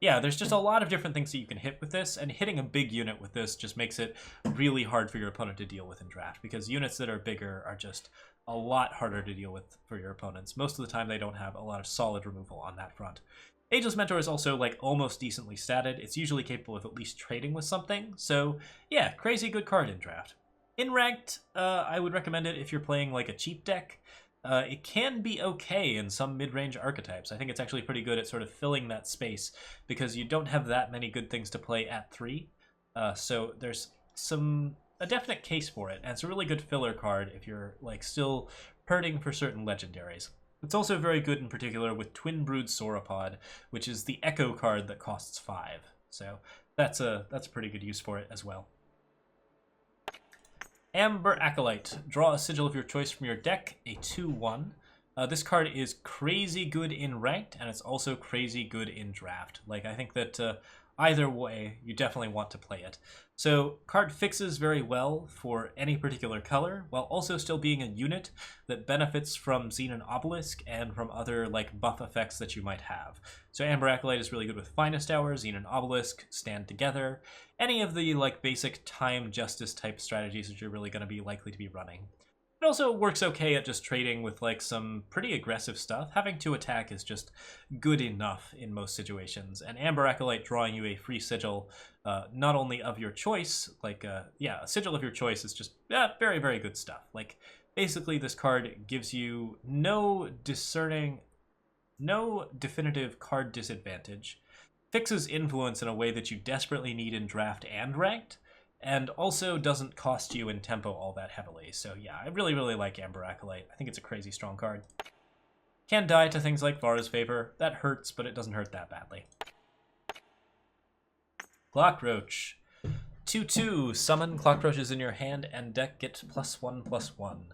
S1: Yeah, there's just a lot of different things that you can hit with this, and hitting a big unit with this just makes it really hard for your opponent to deal with in draft, because units that are bigger are just a lot harder to deal with for your opponents. Most of the time they don't have a lot of solid removal on that front. Ageless Mentor is also like almost decently statted. It's usually capable of at least trading with something, so yeah, crazy good card in draft. In ranked, I would recommend it if you're playing like a cheap deck. It can be okay in some mid-range archetypes. I think it's actually pretty good at sort of filling that space because you don't have that many good things to play at 3. So there's a definite case for it, and it's a really good filler card if you're like still hurting for certain legendaries. It's also very good in particular with Twin Brood Sauropod, which is the Echo card that costs 5. So that's a pretty good use for it as well. Amber Acolyte. Draw a sigil of your choice from your deck, a 2/1. This card is crazy good in ranked, and it's also crazy good in draft. Like, I think that either way, you definitely want to play it. So, card fixes very well for any particular color, while also still being a unit that benefits from Xenon Obelisk and from other like buff effects that you might have. So Amber Acolyte is really good with Finest Hour, Xenon Obelisk, Stand Together, any of the like basic time justice type strategies that you're really going to be likely to be running. It also works okay at just trading with like some pretty aggressive stuff. Having 2 attack is just good enough in most situations. And Amber Acolyte drawing you a free sigil, not only of your choice, like, yeah, a sigil of your choice is just very, very good stuff. Like, basically this card gives you no definitive card disadvantage, fixes influence in a way that you desperately need in draft and ranked, and also doesn't cost you in tempo all that heavily. So yeah, I really, really like Amber Acolyte. I think it's a crazy strong card. Can die to things like Vara's Favor. That hurts, but it doesn't hurt that badly. Clockroach. 2/2. Summon Clockroaches in your hand and deck, get +1/+1.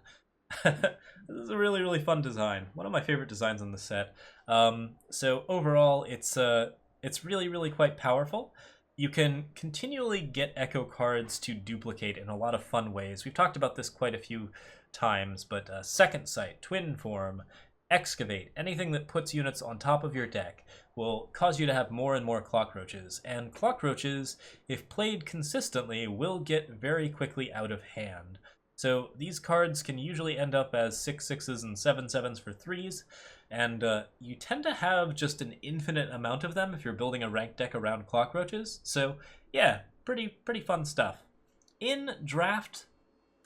S1: This is a really, really fun design. One of my favorite designs on the set. So overall, it's really, really quite powerful. You can continually get Echo cards to duplicate in a lot of fun ways. We've talked about this quite a few times, but Second Sight, Twin Form, Excavate. Anything that puts units on top of your deck will cause you to have more and more clockroaches, and clockroaches, if played consistently, will get very quickly out of hand. So these cards can usually end up as 6/6s and 7/7s for 3s, and you tend to have just an infinite amount of them if you're building a ranked deck around clockroaches. So yeah, pretty fun stuff. In draft,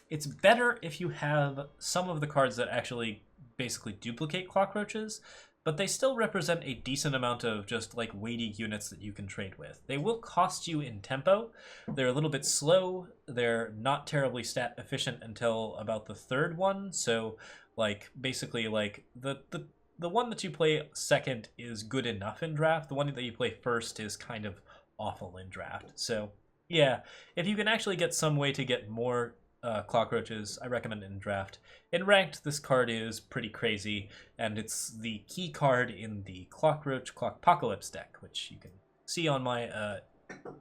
S1: it's better if you have some of the cards that actually basically duplicate cockroaches, but they still represent a decent amount of just like weighty units that you can trade with. They will cost you in tempo. They're a little bit slow. They're not terribly stat efficient until about the third one. So like basically like the one that you play second is good enough in draft. The one that you play first is kind of awful in draft. So yeah, if you can actually get some way to get more cockroaches, I recommend it in draft. In ranked, this card is pretty crazy, and it's the key card in the Clockroach Clockpocalypse deck, which you can see on my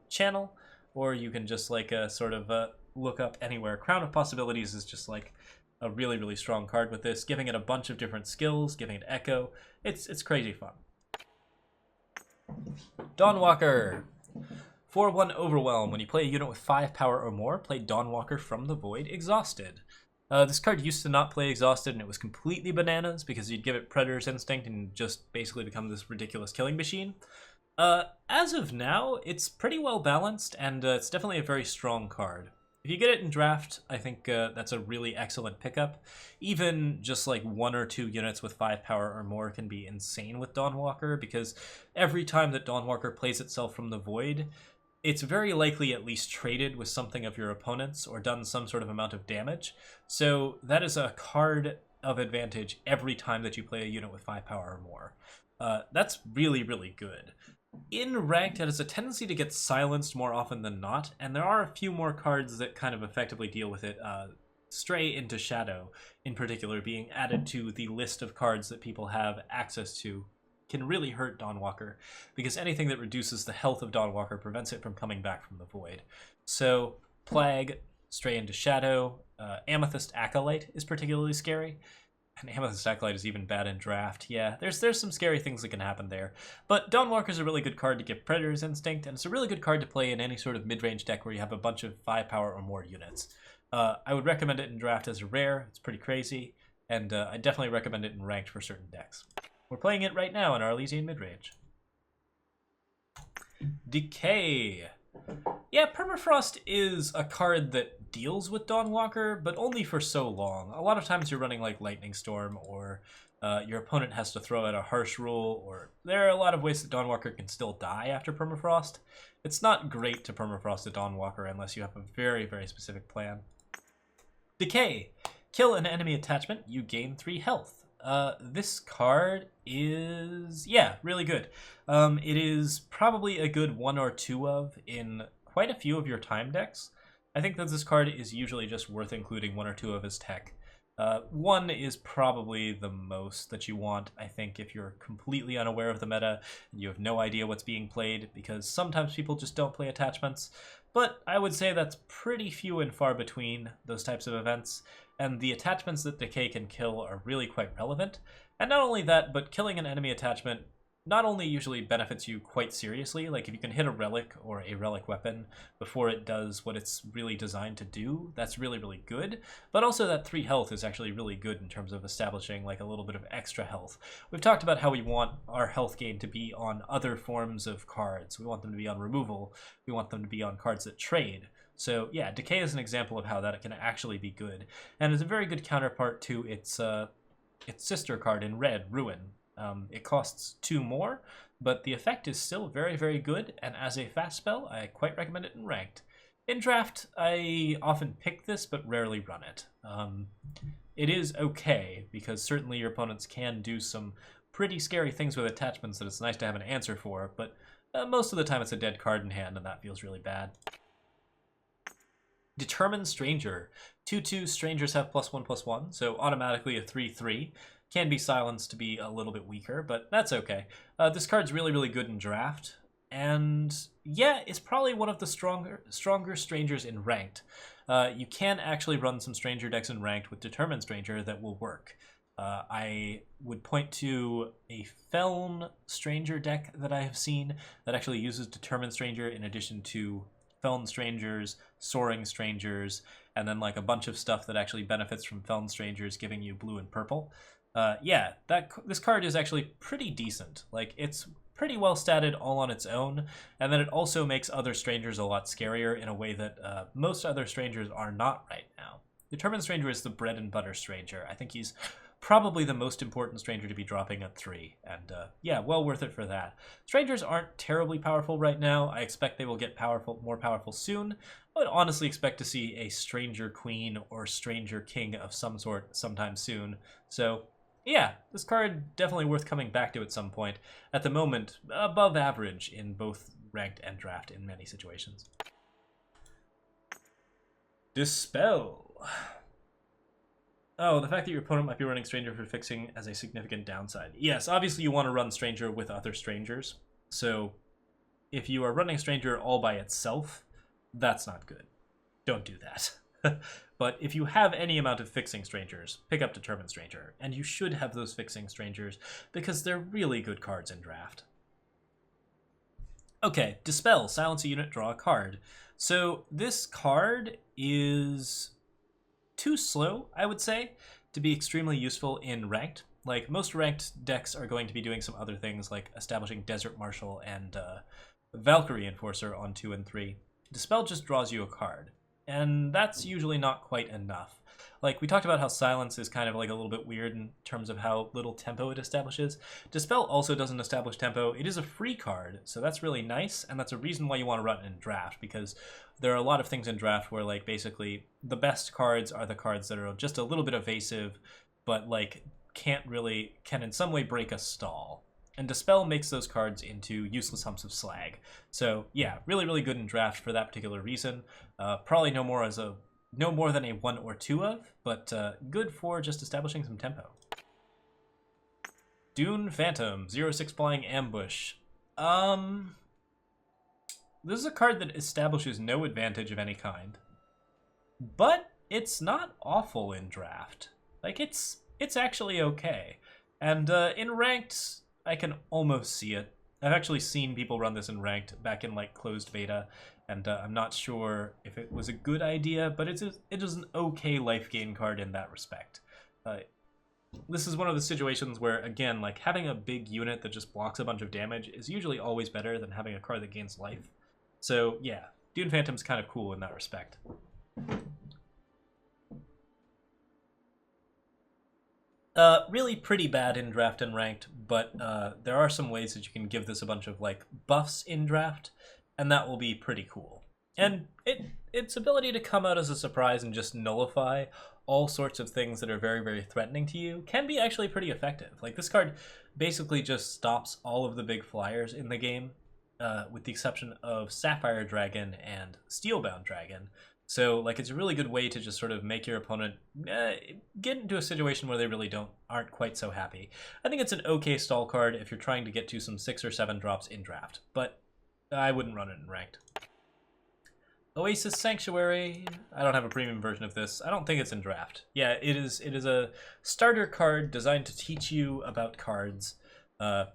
S1: channel, or you can just like sort of look up anywhere. Crown of Possibilities is just like a really strong card with this, giving it a bunch of different skills, giving it echo. It's crazy fun. Dawnwalker. 4/1 Overwhelm. When you play a unit with 5 power or more, play Dawnwalker from the Void exhausted. This card used to not play exhausted, and it was completely bananas because you'd give it Predator's Instinct and just basically become this ridiculous killing machine. As of now, it's pretty well balanced, and it's definitely a very strong card. If you get it in draft, I think that's a really excellent pickup. Even just like 1 or 2 units with 5 power or more can be insane with Dawnwalker, because every time that Dawnwalker plays itself from the Void, it's very likely at least traded with something of your opponent's or done some sort of amount of damage. So that is a card of advantage every time that you play a unit with 5 power or more. That's really good. In ranked, it has a tendency to get silenced more often than not, and there are a few more cards that kind of effectively deal with it. Stray into Shadow, in particular, being added to the list of cards that people have access to, can really hurt Dawnwalker, because anything that reduces the health of Dawnwalker prevents it from coming back from the Void. So Plague, Stray into Shadow, Amethyst Acolyte is particularly scary, and Amethyst Acolyte is even bad in draft. Yeah, there's some scary things that can happen there. But Dawnwalker is a really good card to give Predator's Instinct, and it's a really good card to play in any sort of mid-range deck where you have a bunch of 5 power or more units. I would recommend it in draft as a rare. It's pretty crazy, and I definitely recommend it in ranked for certain decks. We're playing it right now in our Elysian midrange. Decay. Yeah, Permafrost is a card that deals with Dawnwalker, but only for so long. A lot of times you're running like Lightning Storm, or your opponent has to throw out a Harsh Rule, or there are a lot of ways that Dawnwalker can still die after Permafrost. It's not great to Permafrost a Dawnwalker unless you have a very specific plan. Decay. Kill an enemy attachment, you gain 3 health. This card is, yeah, really good. It is probably a good 1 or 2 of in quite a few of your time decks. I think that this card is usually just worth including 1 or 2 of as tech. 1 is probably the most that you want, I think, if you're completely unaware of the meta and you have no idea what's being played, because sometimes people just don't play attachments. But I would say that's pretty few and far between, those types of events. And the attachments that Decay can kill are really quite relevant. And not only that, but killing an enemy attachment not only usually benefits you quite seriously, like if you can hit a relic or a relic weapon before it does what it's really designed to do, that's really good, but also that 3 health is actually really good in terms of establishing like a little bit of extra health. We've talked about how we want our health gain to be on other forms of cards. We want them to be on removal. We want them to be on cards that trade. So yeah, Decay is an example of how that can actually be good, and it's a very good counterpart to its sister card in red, Ruin. It costs 2 more, but the effect is still very good, and as a fast spell, I quite recommend it in ranked. In draft, I often pick this, but rarely run it. It is okay, because certainly your opponents can do some pretty scary things with attachments that it's nice to have an answer for, but most of the time it's a dead card in hand, and that feels really bad. Determined Stranger. 2/2 strangers have +1/+1, so automatically a 3/3. Can be silenced to be a little bit weaker, but that's okay. This card's really good in draft, and yeah, it's probably one of the stronger strangers in ranked. You can actually run some stranger decks in ranked with Determined Stranger that will work. I would point to a Feln Stranger deck that I have seen that actually uses Determined Stranger in addition to Feln Strangers, Soaring Strangers, and then like a bunch of stuff that actually benefits from Feln Strangers, giving you blue and purple. Yeah, this card is actually pretty decent. Like, it's pretty well statted all on its own, and then it also makes other strangers a lot scarier in a way that most other strangers are not right now. Determined Stranger is the bread and butter stranger. I think he's probably the most important stranger to be dropping at 3, and yeah, well worth it for that. Strangers aren't terribly powerful right now. I expect they will get more powerful soon. I would honestly expect to see a Stranger Queen or Stranger King of some sort sometime soon. So yeah, this card definitely worth coming back to at some point. At the moment, above average in both ranked and draft in many situations. Dispel. Oh, the fact that your opponent might be running Stranger for fixing as a significant downside. Yes, obviously you want to run Stranger with other strangers. So if you are running Stranger all by itself, that's not good. Don't do that. But if you have any amount of fixing strangers, pick up Determined Stranger. And you should have those fixing strangers because they're really good cards in draft. Okay, Dispel. Silence a unit, draw a card. So this card is too slow, I would say, to be extremely useful in ranked. Like, most ranked decks are going to be doing some other things, like establishing Desert Marshal and Valkyrie Enforcer on 2 and 3. Dispel just draws you a card, and that's usually not quite enough. Like, we talked about how Silence is kind of like a little bit weird in terms of how little tempo it establishes. Dispel also doesn't establish tempo. It is a free card, so that's really nice, and that's a reason why you want to run it in draft, because there are a lot of things in draft where, like, basically the best cards are the cards that are just a little bit evasive, but, like, can in some way break a stall. And Dispel makes those cards into useless humps of slag. So yeah, really, really good in draft for that particular reason. Probably no more than a 1 or 2 of, but good for just establishing some tempo. Dune Phantom, 0/6 flying ambush. This is a card that establishes no advantage of any kind, but it's not awful in draft. Like, it's actually okay. And in ranked, I can almost see it. I've actually seen people run this in ranked back in, like, closed beta, and I'm not sure if it was a good idea, but it is an okay life gain card in that respect. This is one of the situations where, again, like, having a big unit that just blocks a bunch of damage is usually always better than having a card that gains life. So yeah, Dune Phantom's kind of cool in that respect. Really pretty bad in draft and ranked, but there are some ways that you can give this a bunch of, like, buffs in draft, and that will be pretty cool. And its ability to come out as a surprise and just nullify all sorts of things that are very, very threatening to you can be actually pretty effective. Like, this card basically just stops all of the big flyers in the game, with the exception of Sapphire Dragon and Steelbound Dragon. So, like, it's a really good way to just sort of make your opponent get into a situation where they really aren't quite so happy. I think it's an okay stall card if you're trying to get to some 6 or 7 drops in draft, but I wouldn't run it in ranked. Oasis Sanctuary. I don't have a premium version of this. I don't think it's in draft. Yeah, it is a starter card designed to teach you about cards. I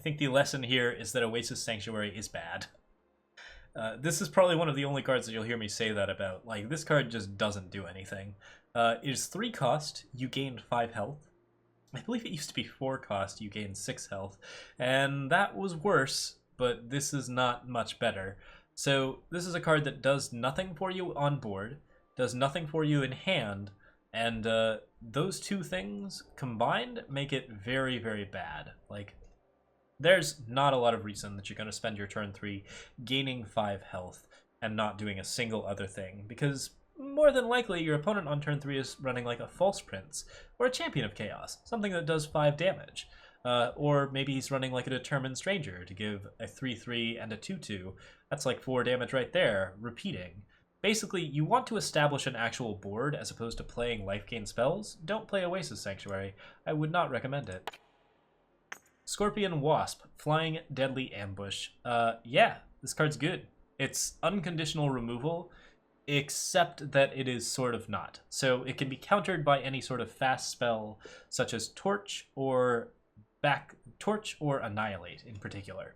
S1: think the lesson here is that Oasis Sanctuary is bad. This is probably one of the only cards that you'll hear me say that about. Like, this card just doesn't do anything. It is 3 cost, you gain 5 health. I believe it used to be 4 cost, you gain 6 health. And that was worse, but this is not much better. So this is a card that does nothing for you on board, does nothing for you in hand, and those two things combined make it very, very bad. Like, there's not a lot of reason that you're going to spend your turn 3 gaining 5 health and not doing a single other thing, because more than likely your opponent on turn 3 is running like a False Prince or a Champion of Chaos, something that does 5 damage. Or maybe he's running like a Determined Stranger to give a 3/3 and a 2/2. That's like 4 damage right there, repeating. Basically, you want to establish an actual board as opposed to playing life gain spells. Don't play Oasis Sanctuary. I would not recommend it. Scorpion Wasp, Flying Deadly Ambush. Yeah, this card's good. It's unconditional removal. except that it is sort of not. So it can be countered by any sort of fast spell, such as Torch or Annihilate in particular.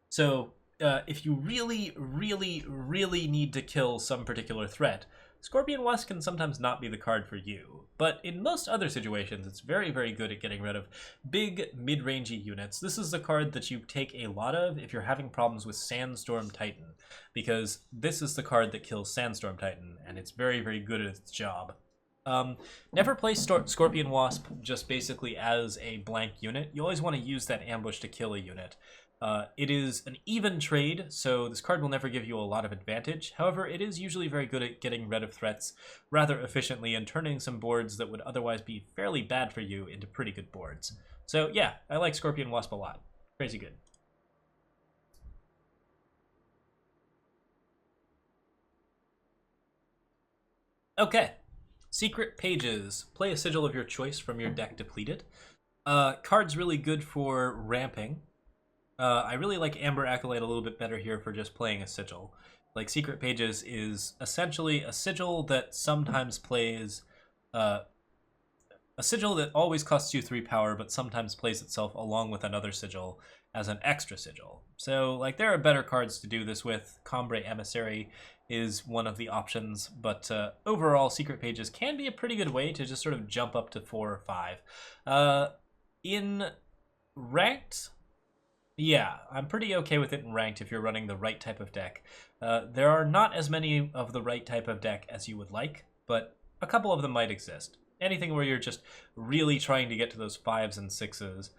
S1: So if you really, really, really need to kill some particular threat, Scorpion Wasp can sometimes not be the card for you, but in most other situations, it's very, very good at getting rid of big, mid-rangey units. This is the card that you take a lot of if you're having problems with Sandstorm Titan, because this is the card that kills Sandstorm Titan, and it's very, very good at its job. Never play Scorpion Wasp just basically as a blank unit. You always want to use that ambush to kill a unit. It is an even trade, so this card will never give you a lot of advantage. However, it is usually very good at getting rid of threats rather efficiently and turning some boards that would otherwise be fairly bad for you into pretty good boards. So yeah, I like Scorpion Wasp a lot. Crazy good. Okay. Secret Pages. Play a sigil of your choice from your deck depleted. Card's really good for ramping. I really like Amber Acolyte a little bit better here for just playing a sigil. Like, Secret Pages is essentially a sigil that sometimes plays... a sigil that always costs you 3 power, but sometimes plays itself along with another sigil as an extra sigil. So, like, there are better cards to do this with. Combre Emissary is one of the options, but overall, Secret Pages can be a pretty good way to just sort of jump up to 4 or 5. In Ranked... yeah, I'm pretty okay with it in Ranked if you're running the right type of deck. There are not as many of the right type of deck as you would like, but a couple of them might exist. Anything where you're just really trying to get to those 5s and 6s,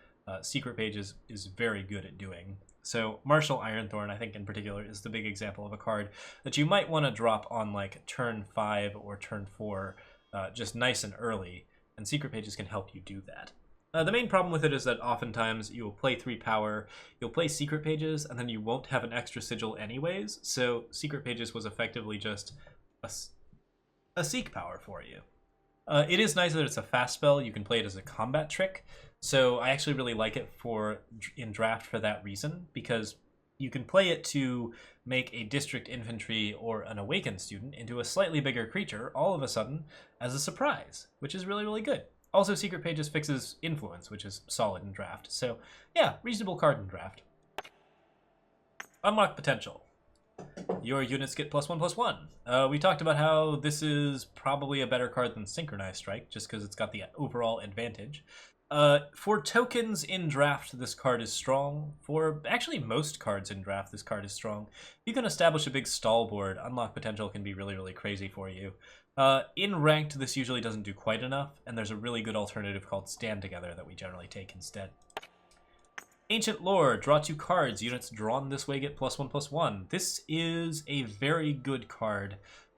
S1: Secret Pages is very good at doing. So Martial Ironthorn, I think in particular, is the big example of a card that you might want to drop on like turn 5 or turn 4, just nice and early, and Secret Pages can help you do that. The main problem with it is that oftentimes you will play 3 power, you'll play Secret Pages, and then you won't have an extra sigil anyways, so Secret Pages was effectively just a Seek power for you. It is nice that it's a fast spell. You can play it as a combat trick, so I actually really like it in draft for that reason, because you can play it to make a District Infantry or an Awakened student into a slightly bigger creature all of a sudden as a surprise, which is really, really good. Also, Secret Pages fixes Influence, which is solid in draft. So, yeah, reasonable card in draft. Unlock Potential. Your units get +1/+1. We talked about how this is probably a better card than Synchronized Strike, just because it's got the overall advantage. For tokens in draft, this card is strong. For actually most cards in draft, this card is strong. You can establish a big stall board. Unlock Potential can be really, really crazy for you. In Ranked, this usually doesn't do quite enough, and there's a really good alternative called Stand Together that we generally take instead. Ancient Lore, draw 2 cards. Units drawn this way get +1/+1. This is a very good card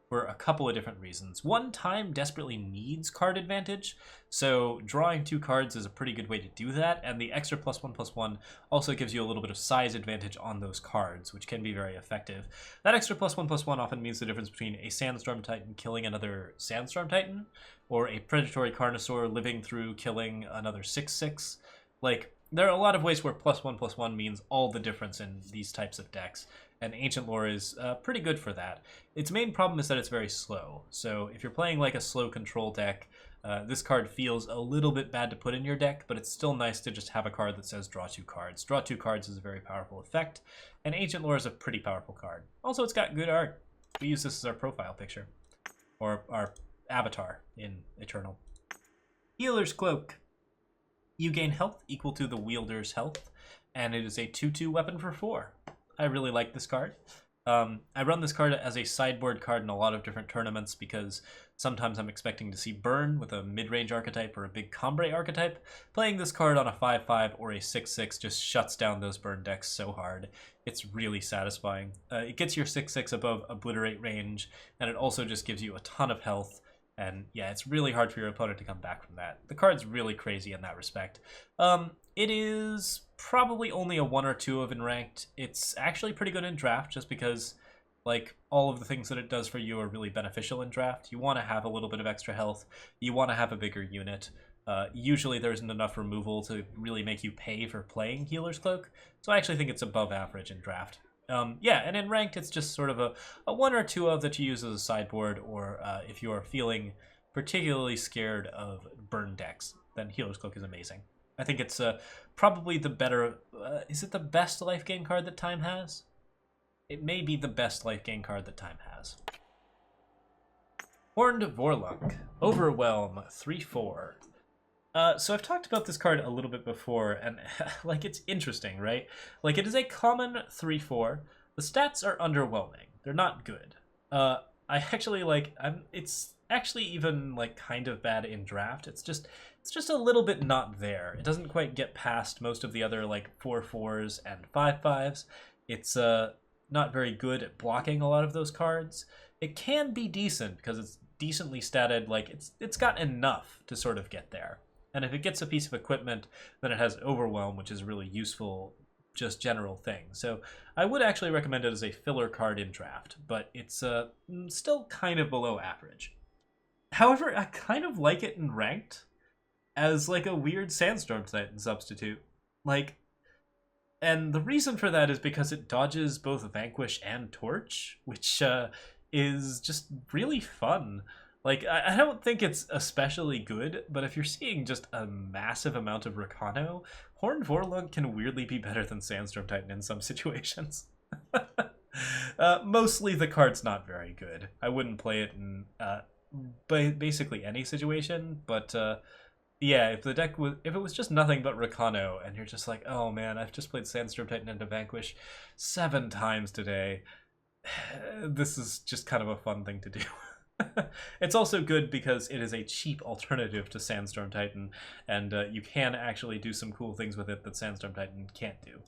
S1: for a couple of different reasons. One, time desperately needs card advantage, so drawing 2 cards is a pretty good way to do that, and the extra +1/+1 also gives you a little bit of size advantage on those cards, which can be very effective. That extra +1/+1 often means the difference between a Sandstorm Titan killing another Sandstorm Titan, or a Predatory Carnosaur living through killing another 6/6. Like, there are a lot of ways where +1/+1 means all the difference in these types of decks, and Ancient Lore is pretty good for that. Its main problem is that it's very slow, so if you're playing like a slow control deck, this card feels a little bit bad to put in your deck, but it's still nice to just have a card that says draw 2 cards. Draw 2 cards is a very powerful effect, and Ancient Lore is a pretty powerful card. Also, it's got good art. We use this as our profile picture, or our avatar in Eternal. Healer's Cloak. You gain health equal to the wielder's health, and it is a 2/2 weapon for 4. I really like this card. I run this card as a sideboard card in a lot of different tournaments because sometimes I'm expecting to see burn with a mid-range archetype or a big Combre archetype. Playing this card on a 5/5 or a 6/6 just shuts down those burn decks so hard. It's really satisfying. It gets your 6/6 above Obliterate range, and it also just gives you a ton of health. And yeah, it's really hard for your opponent to come back from that. The card's really crazy in that respect. It is probably only a 1 or 2 of in Ranked. It's actually pretty good in draft just because like all of the things that it does for you are really beneficial in draft. You want to have a little bit of extra health. You want to have a bigger unit. Usually there isn't enough removal to really make you pay for playing Healer's Cloak. So I actually think it's above average in draft. Yeah, and in ranked, it's just sort of a one or two of that you use as a sideboard, or if you are feeling particularly scared of burn decks, then Healer's Cloak is amazing. I think it's probably the better... is it the best life gain card that Time has? It may be the best life gain card that Time has. Horned Vorlunk. Overwhelm. 3/4. So I've talked about this card a little bit before, and like, it's interesting, right? Like, it is a common 3/4. The stats are underwhelming. They're not good. I actually like. It's actually even like kind of bad in draft. It's just a little bit not there. It doesn't quite get past most of the other like 4/4s and 5/5s. It's not very good at blocking a lot of those cards. It can be decent because it's decently statted. Like, it's got enough to sort of get there. And if it gets a piece of equipment, then it has Overwhelm, which is a really useful, just general thing. So I would actually recommend it as a filler card in draft, but it's still kind of below average. However, I kind of like it in ranked as like a weird Sandstorm Titan substitute. Like, and the reason for that is because it dodges both Vanquish and Torch, which is just really fun. Like, I don't think it's especially good, but if you're seeing just a massive amount of Rakano, Horned Vorlunk can weirdly be better than Sandstorm Titan in some situations. Mostly the card's not very good. I wouldn't play it in basically any situation, but yeah, if it was just nothing but Rakano, and you're just like, oh man, I've just played Sandstorm Titan into Vanquish 7 times today, this is just kind of a fun thing to do. It's also good because it is a cheap alternative to Sandstorm Titan, and you can actually do some cool things with it that Sandstorm Titan can't do.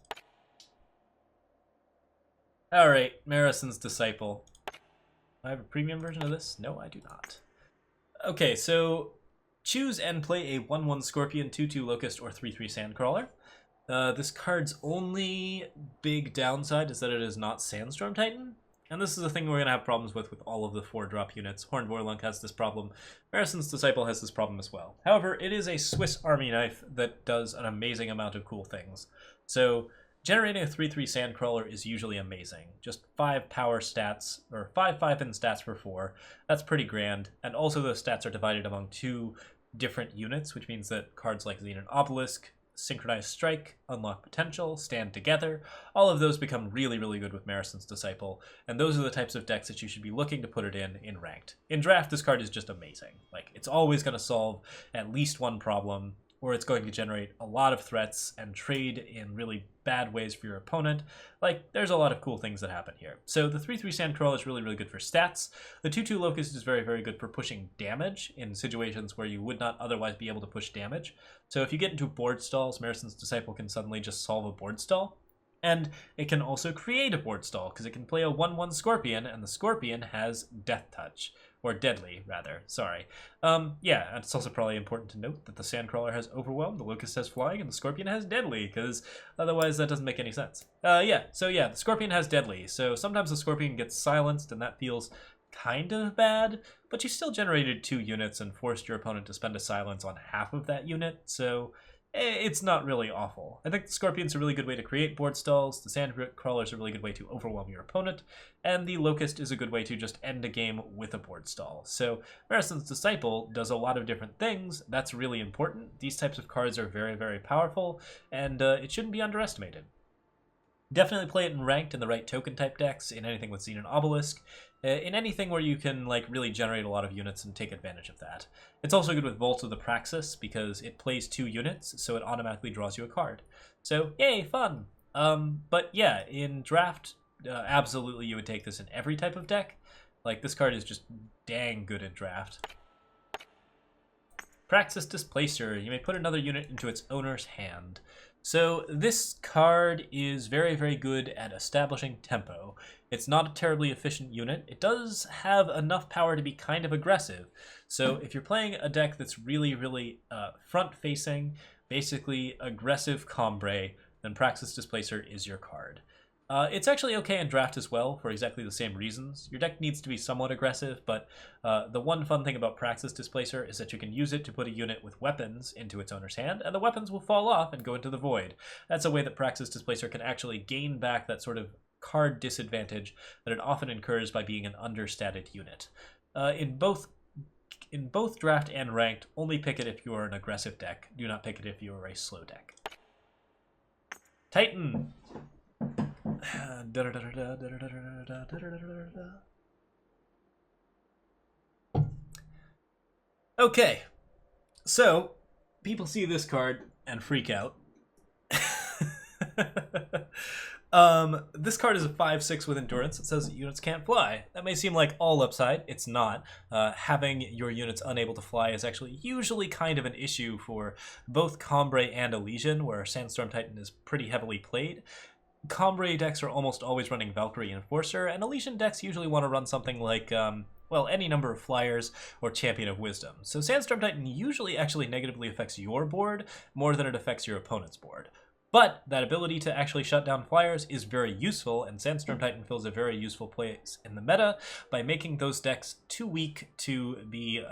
S1: Alright, Marison's Disciple. Do I have a premium version of this? No, I do not. Okay, so choose and play a 1/1 Scorpion, 2/2 Locust, or 3/3 Sandcrawler. This card's only big downside is that it is not Sandstorm Titan. And this is a thing we're going to have problems with all of the 4-drop units. Horned Vorlunk has this problem. Marison's Disciple has this problem as well. However, it is a Swiss Army knife that does an amazing amount of cool things. So generating a 3/3 Sandcrawler is usually amazing. Just 5 power stats, or 5/5 in stats for 4. That's pretty grand. And also those stats are divided among 2 different units, which means that cards like Xenon Obelisk, Synchronized Strike, Unlock Potential, Stand Together, all of those become really, really good with Marison's Disciple, and those are the types of decks that you should be looking to put it in ranked. In draft, this card is just amazing. Like, it's always going to solve at least one problem, or it's going to generate a lot of threats and trade in really bad ways for your opponent. Like, there's a lot of cool things that happen here. So the 3/3 Sandcrawler is really, really good for stats. The 2/2 Locust is very, very good for pushing damage in situations where you would not otherwise be able to push damage. So if you get into board stalls, Marison's Disciple can suddenly just solve a board stall. And it can also create a board stall, because it can play a 1/1 Scorpion, and the Scorpion has Death Touch. Or Deadly, rather. Sorry. Yeah, it's also probably important to note that the Sandcrawler has Overwhelm, the Locust has Flying, and the Scorpion has Deadly, because otherwise that doesn't make any sense. The Scorpion has Deadly, so sometimes the Scorpion gets silenced, and that feels kind of bad, but you still generated 2 units and forced your opponent to spend a silence on half of that unit, so it's not really awful. I think the Scorpion's a really good way to create board stalls, the Sandcrawler's a really good way to overwhelm your opponent, and the Locust is a good way to just end a game with a board stall. So Marison's Disciple does a lot of different things. That's really important. These types of cards are very, very powerful, and it shouldn't be underestimated. Definitely play it in ranked in the right token type decks, in anything with Xenon Obelisk, in anything where you can like really generate a lot of units and take advantage of that. It's also good with Vault of the Praxis because it plays 2 units, so it automatically draws you a card. So yay, fun! But yeah, in draft, absolutely you would take this in every type of deck. Like, this card is just dang good in draft. Praxis Displacer. You may put another unit into its owner's hand. So this card is very, very good at establishing tempo. It's not a terribly efficient unit. It does have enough power to be kind of aggressive. So if you're playing a deck that's really, really front-facing, basically aggressive Combre, then Praxis Displacer is your card. It's actually okay in draft as well for exactly the same reasons. Your deck needs to be somewhat aggressive, but the one fun thing about Praxis Displacer is that you can use it to put a unit with weapons into its owner's hand, and the weapons will fall off and go into the void. That's a way that Praxis Displacer can actually gain back that sort of card disadvantage that it often incurs by being an understated unit. In both draft and ranked, only pick it if you are an aggressive deck. Do not pick it if you are a slow deck. Titan. Okay, so people see this card and freak out. This card is a 5/6 with endurance. It says that units can't fly. That may seem like all upside. It's not. Having your units unable to fly is actually usually kind of an issue for both Combray and Elysian, where Sandstorm Titan is pretty heavily played. Combray decks are almost always running Valkyrie Enforcer, and Elysian decks usually want to run something like, well, any number of flyers or Champion of Wisdom. So Sandstorm Titan usually actually negatively affects your board more than it affects your opponent's board. But that ability to actually shut down flyers is very useful, and Sandstorm Titan fills a very useful place in the meta by making those decks too weak to be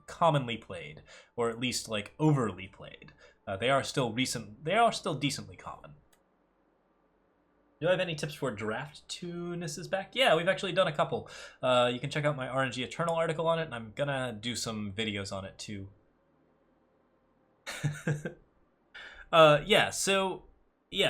S1: commonly played, or at least like overly played. They are still decently common. Do I have any tips for draft tunuses back? Yeah, we've actually done a couple. You can check out my RNG Eternal article on it, and I'm gonna do some videos on it too.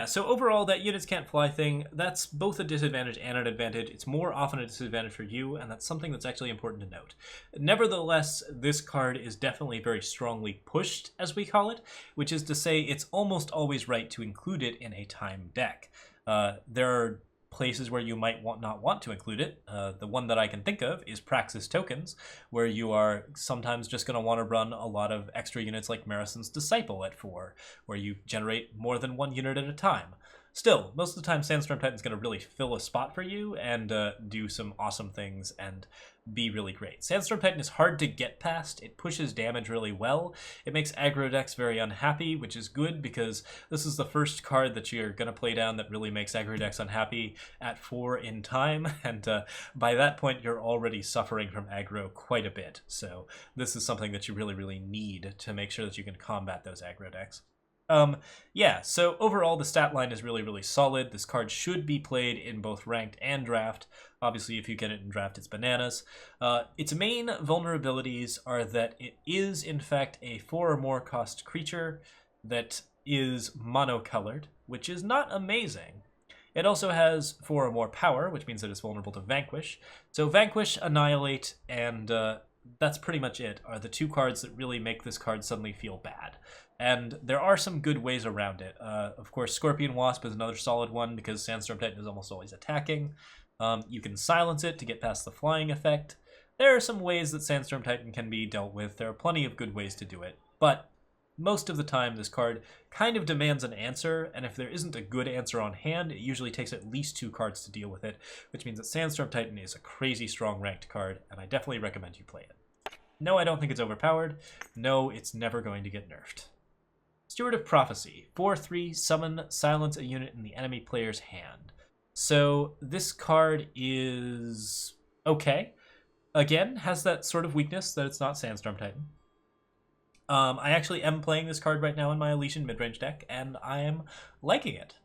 S1: So overall, that units can't fly thing, that's both a disadvantage and an advantage. It's more often a disadvantage for you, and that's something that's actually important to note. Nevertheless, this card is definitely very strongly pushed, as we call it, which is to say it's almost always right to include it in a time deck. There are places where you might not want to include it. The one that I can think of is Praxis Tokens, where you are sometimes just going to want to run a lot of extra units like Marison's Disciple at 4, where you generate more than one unit at a time. Still, most of the time Sandstorm Titan's going to really fill a spot for you and do some awesome things and be really great. Sandstorm Titan is hard to get past. It pushes damage really well. It makes aggro decks very unhappy, which is good because this is the first card that you're going to play down that really makes aggro decks unhappy at 4 in time, and by that point you're already suffering from aggro quite a bit. So this is something that you really, really need to make sure that you can combat those aggro decks. Yeah, so overall the stat line is really, really solid. This card should be played in both ranked and draft. Obviously, if you get it in draft, it's bananas. Its main vulnerabilities are that it is, in fact, a 4 or more cost creature that is monocolored, which is not amazing. It also has 4 or more power, which means that it's vulnerable to Vanquish. So Vanquish, Annihilate, and that's pretty much it, are the 2 cards that really make this card suddenly feel bad. And there are some good ways around it. Of course, Scorpion Wasp is another solid one because Sandstorm Titan is almost always attacking. You can silence it to get past the flying effect. There are some ways that Sandstorm Titan can be dealt with. There are plenty of good ways to do it. But most of the time, this card kind of demands an answer, and if there isn't a good answer on hand, it usually takes at least 2 cards to deal with it, which means that Sandstorm Titan is a crazy strong ranked card, and I definitely recommend you play it. No, I don't think it's overpowered. No, it's never going to get nerfed. Steward of Prophecy, 4/3, summon, silence a unit in the enemy player's hand. So this card is okay. Again, has that sort of weakness that it's not Sandstorm Titan. I actually am playing this card right now in my Elysian midrange deck, and I am liking it.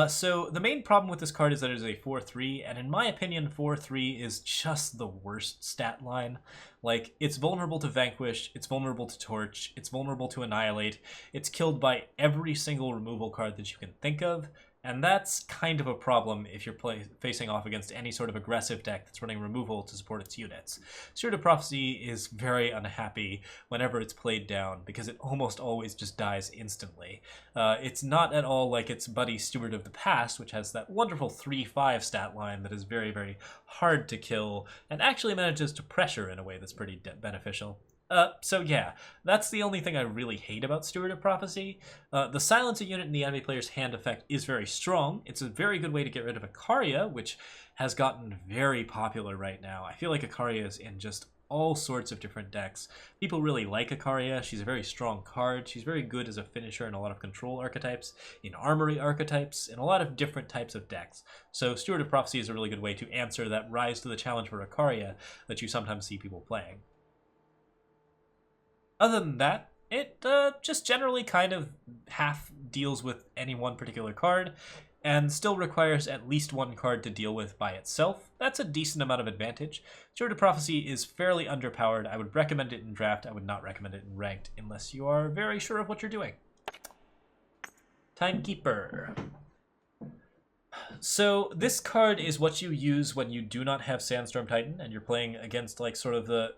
S1: So the main problem with this card is that it is a 4/3, and in my opinion, 4/3 is just the worst stat line. Like, it's vulnerable to Vanquish, it's vulnerable to Torch, it's vulnerable to Annihilate, it's killed by every single removal card that you can think of, and that's kind of a problem if you're facing off against any sort of aggressive deck that's running removal to support its units. Steward of Prophecy is very unhappy whenever it's played down because it almost always just dies instantly. It's not at all like its buddy Steward of the Past, which has that wonderful 3/5 stat line that is very, very hard to kill and actually manages to pressure in a way that's pretty beneficial. So yeah, that's the only thing I really hate about Steward of Prophecy. The silence a unit in the enemy player's hand effect is very strong. It's a very good way to get rid of Ikaria, which has gotten very popular right now. I feel like Ikaria is in just all sorts of different decks. People really like Ikaria. She's a very strong card. She's very good as a finisher in a lot of control archetypes, in armory archetypes, in a lot of different types of decks. So Steward of Prophecy is a really good way to answer that rise to the challenge for Ikaria that you sometimes see people playing. Other than that, it just generally kind of half deals with any one particular card. and still requires at least one card to deal with by itself. That's a decent amount of advantage. Steward of Prophecy is fairly underpowered. I would recommend it in draft. I would not recommend it in ranked unless you are very sure of what you're doing. Timekeeper. So this card is what you use when you do not have Sandstorm Titan and you're playing against like sort of the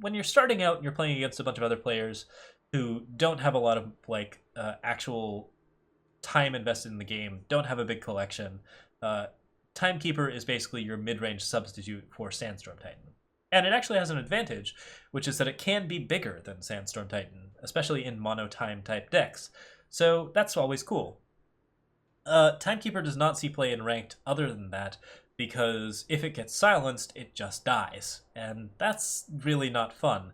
S1: when you're starting out and you're playing against a bunch of other players who don't have a lot of like actual time invested in the game, don't have a big collection. Timekeeper is basically your mid-range substitute for Sandstorm Titan. And it actually has an advantage, which is that it can be bigger than Sandstorm Titan, especially in mono-time type decks. So that's always cool. Timekeeper does not see play in ranked other than that, because if it gets silenced, it just dies, and that's really not fun.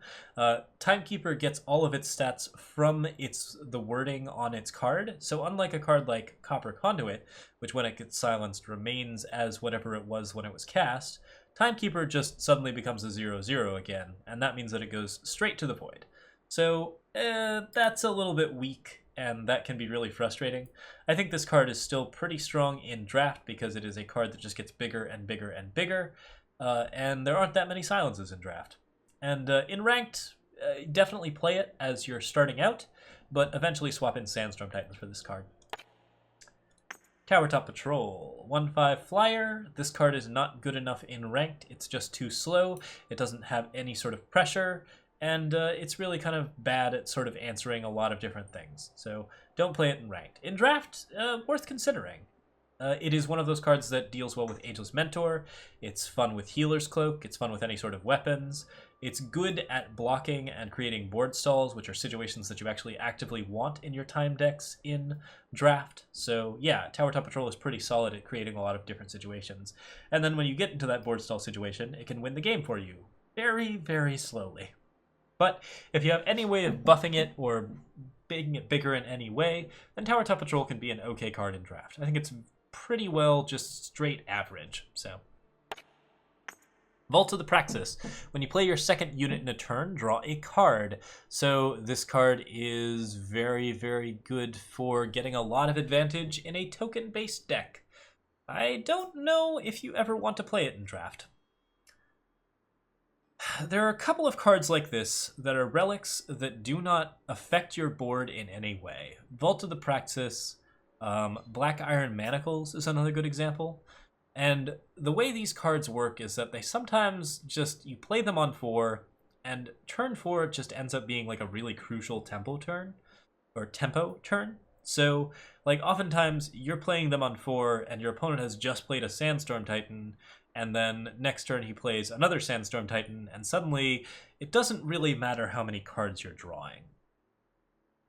S1: Timekeeper gets all of its stats from the wording on its card, so unlike a card like Copper Conduit, which when it gets silenced remains as whatever it was when it was cast, Timekeeper just suddenly becomes a 0/0 again, and that means that it goes straight to the void. So that's a little bit weak, and that can be really frustrating. I think this card is still pretty strong in draft because it is a card that just gets bigger and bigger and bigger, and there aren't that many silences in draft. And in ranked, definitely play it as you're starting out, but eventually swap in Sandstorm Titans for this card. Tower Top Patrol, 1/5 flyer. This card is not good enough in ranked. It's just too slow. It doesn't have any sort of pressure. And it's really kind of bad at sort of answering a lot of different things. So don't play it in ranked. In draft, worth considering. It is one of those cards that deals well with Ageless Mentor. It's fun with Healer's Cloak. It's fun with any sort of weapons. It's good at blocking and creating board stalls, which are situations that you actually actively want in your time decks in draft. So yeah, Tower Top Patrol is pretty solid at creating a lot of different situations. And then when you get into that board stall situation, it can win the game for you. Very, very slowly. But if you have any way of buffing it or making it bigger in any way, then Tower Top Patrol can be an okay card in draft. I think it's pretty well just straight average. So, Vault of the Praxis. When you play your second unit in a turn, draw a card. So this card is very, very good for getting a lot of advantage in a token-based deck. I don't know if you ever want to play it in draft. There are a couple of cards like this that are relics that do not affect your board in any way. Vault of the Praxis, Black Iron Manacles is another good example. And the way these cards work is that they sometimes just, you play them on 4, and turn 4 just ends up being like a really crucial tempo turn. So, like, oftentimes you're playing them on 4, and your opponent has just played a Sandstorm Titan, and then next turn he plays another Sandstorm Titan, and suddenly it doesn't really matter how many cards you're drawing.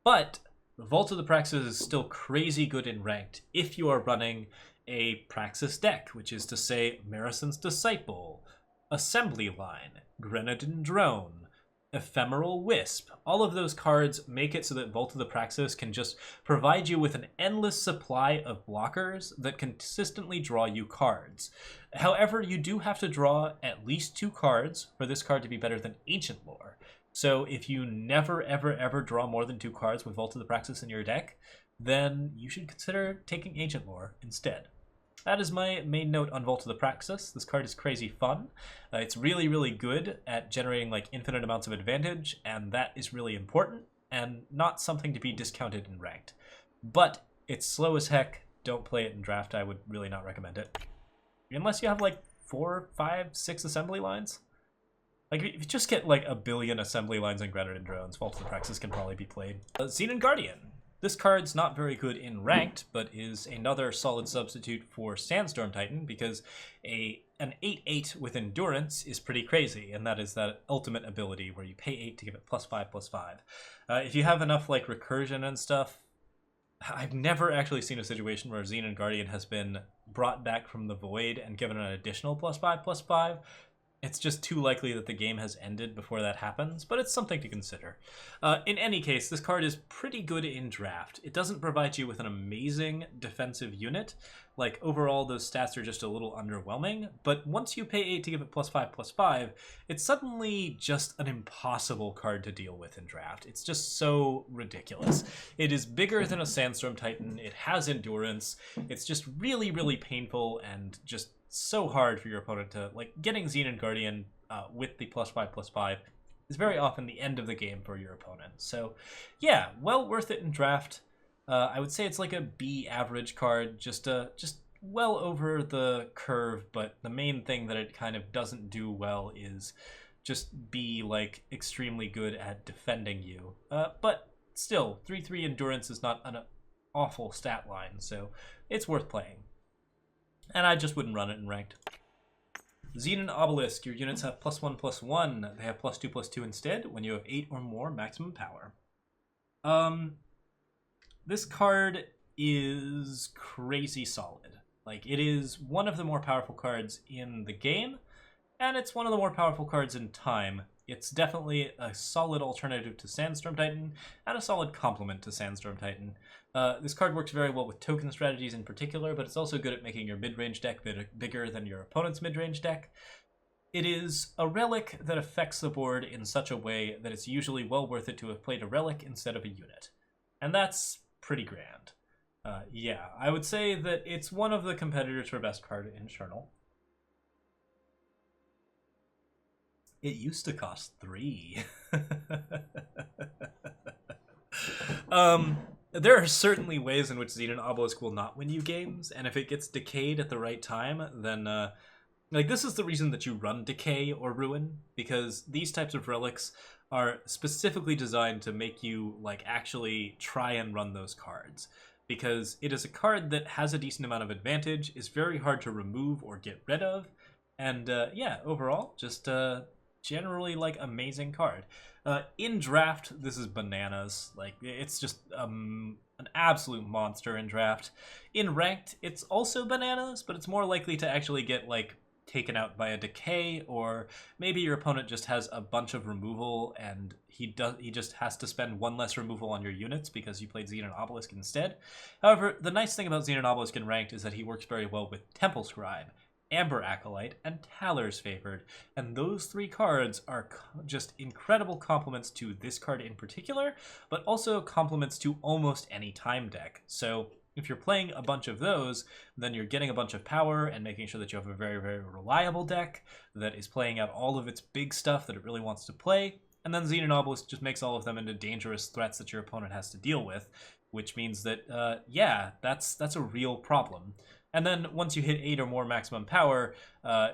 S1: But Vault of the Praxis is still crazy good in ranked if you are running a Praxis deck, which is to say Marison's Disciple, Assembly Line, Grenadin Drone, Ephemeral Wisp. All of those cards make it so that Vault of the Praxis can just provide you with an endless supply of blockers that consistently draw you cards. However, you do have to draw at least 2 cards for this card to be better than Ancient Lore. So if you never, ever, ever draw more than 2 cards with Vault of the Praxis in your deck, then you should consider taking Ancient Lore instead. That is my main note on Vault of the Praxis. This card is crazy fun. It's really, really good at generating like infinite amounts of advantage, and that is really important, and not something to be discounted in ranked. But it's slow as heck. Don't play it in draft. I would really not recommend it. Unless you have like 4, 5, 6 assembly lines. Like, if you just get like a billion assembly lines and Grenadin Drones, Vault of the Praxis can probably be played. Xenon Guardian. This card's not very good in ranked, but is another solid substitute for Sandstorm Titan, because an 8/8 with Endurance is pretty crazy, and that is that ultimate ability where you pay 8 to give it +5/+5. If you have enough like recursion and stuff, I've never actually seen a situation where Xenon Guardian has been brought back from the void and given an additional +5/+5. It's just too likely that the game has ended before that happens, but it's something to consider. In any case, this card is pretty good in draft. It doesn't provide you with an amazing defensive unit. Like, overall, those stats are just a little underwhelming, but once you pay 8 to give it +5/+5, it's suddenly just an impossible card to deal with in draft. It's just so ridiculous. It is bigger than a Sandstorm Titan, it has endurance, it's just really, really painful and just so hard for your opponent to, like, getting Xenon Guardian with the +5/+5 is very often the end of the game for your opponent. So yeah, well worth it in draft. I would say it's like a B average card, just well over the curve, but the main thing that it kind of doesn't do well is just be like extremely good at defending you. But still, 3/3 endurance is not an awful stat line, so it's worth playing. And I just wouldn't run it in ranked. Xenon Obelisk, your units have +1/+1. They have +2/+2 instead when you have 8 or more maximum power. This card is crazy solid. Like, it is one of the more powerful cards in the game, and it's one of the more powerful cards in time. It's definitely a solid alternative to Sandstorm Titan, and a solid complement to Sandstorm Titan. This card works very well with token strategies in particular, but it's also good at making your mid-range deck bigger than your opponent's mid-range deck. It is a relic that affects the board in such a way that it's usually well worth it to have played a relic instead of a unit. And that's pretty grand. Yeah, I would say that it's one of the competitors for best card in Journal. It used to cost 3. There are certainly ways in which Xenon Obelisk will not win you games, and if it gets decayed at the right time, then like, this is the reason that you run Decay or Ruin, because these types of relics are specifically designed to make you, like, actually try and run those cards. Because it is a card that has a decent amount of advantage, is very hard to remove or get rid of, and yeah, overall, just generally, like, amazing card. In draft, this is bananas. Like, it's just an absolute monster in draft. In ranked, it's also bananas, but it's more likely to actually get, like, taken out by a decay, or maybe your opponent just has a bunch of removal and he just has to spend one less removal on your units because you played Xenon Obelisk instead. However, the nice thing about Xenon Obelisk in ranked is that he works very well with Temple Scribe, Amber Acolyte, and Talor's Favored, and those 3 cards are just incredible complements to this card in particular, but also complements to almost any time deck. So if you're playing a bunch of those, then you're getting a bunch of power and making sure that you have a very, very reliable deck that is playing out all of its big stuff that it really wants to play, and then Xenon Obelisk just makes all of them into dangerous threats that your opponent has to deal with, which means that, yeah, that's a real problem. And then once you hit 8 or more maximum power,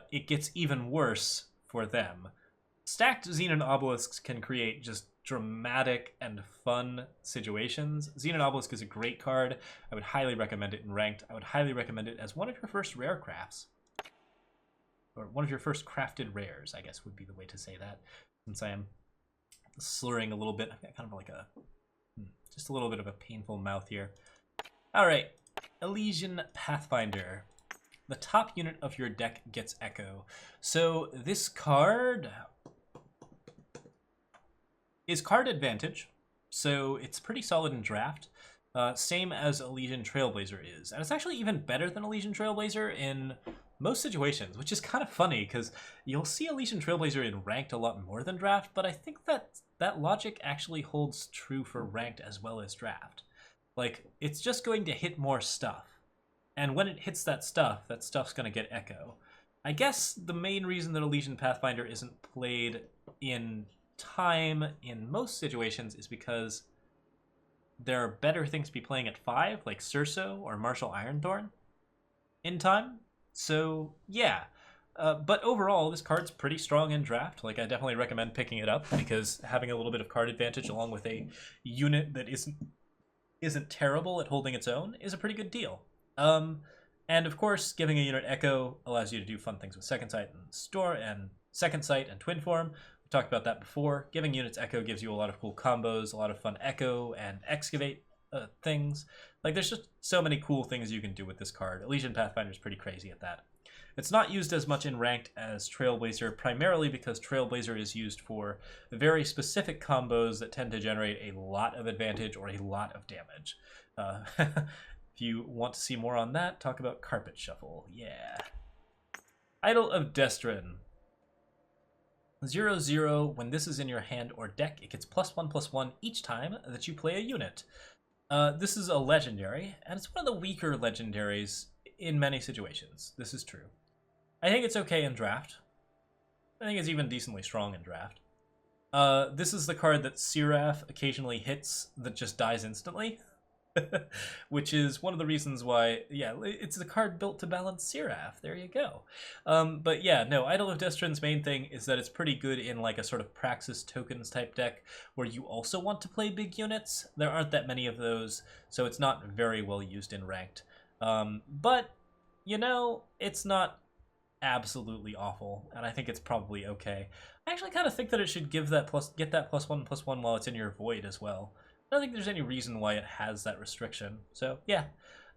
S1: it gets even worse for them. Stacked Xenon Obelisks can create just dramatic and fun situations. Xenon Obelisk is a great card. I would highly recommend it in ranked. I would highly recommend it as one of your first rare crafts. Or one of your first crafted rares, I guess would be the way to say that. Since I am slurring a little bit. I've got kind of like just a little bit of a painful mouth here. All right. Elysian Pathfinder. The top unit of your deck gets Echo. So this card is card advantage, so it's pretty solid in draft. Same as Elysian Trailblazer is. And it's actually even better than Elysian Trailblazer in most situations, which is kind of funny because you'll see Elysian Trailblazer in ranked a lot more than draft, but I think that logic actually holds true for ranked as well as draft. Like, it's just going to hit more stuff. And when it hits that stuff's going to get Echo. I guess the main reason that Elysian Pathfinder isn't played in time in most situations is because there are better things to be playing at 5, like Cerso or Martial Ironthorn in time. So, yeah. But overall, this card's pretty strong in draft. Like, I definitely recommend picking it up because having a little bit of card advantage along with a unit that isn't terrible at holding its own is a pretty good deal. And of course, giving a unit Echo allows you to do fun things with Second Sight and Second Sight and Twin Form. We talked about that before. Giving units Echo gives you a lot of cool combos, a lot of fun Echo and Excavate things. Like, there's just so many cool things you can do with this card. Elysian Pathfinder is pretty crazy at that. It's not used as much in ranked as Trailblazer, primarily because Trailblazer is used for very specific combos that tend to generate a lot of advantage or a lot of damage. If you want to see more on that, talk about Carpet Shuffle. Yeah. Idol of Destrin. 0/0, when this is in your hand or deck, it gets +1/+1 each time that you play a unit. This is a legendary, and it's one of the weaker legendaries in many situations. This is true. I think it's okay in draft. I think it's even decently strong in draft. This is the card that Seraph occasionally hits that just dies instantly. Which is one of the reasons why, yeah, it's the card built to balance Seraph. There you go. But yeah, no, Idol of Destrin's main thing is that it's pretty good in like a sort of Praxis Tokens type deck where you also want to play big units. There aren't that many of those, so it's not very well used in ranked. But, you know, it's not absolutely awful, and I think it's probably okay. I actually kind of think that it should get that +1/+1 while it's in your Void as well. I don't think there's any reason why it has that restriction. So, yeah.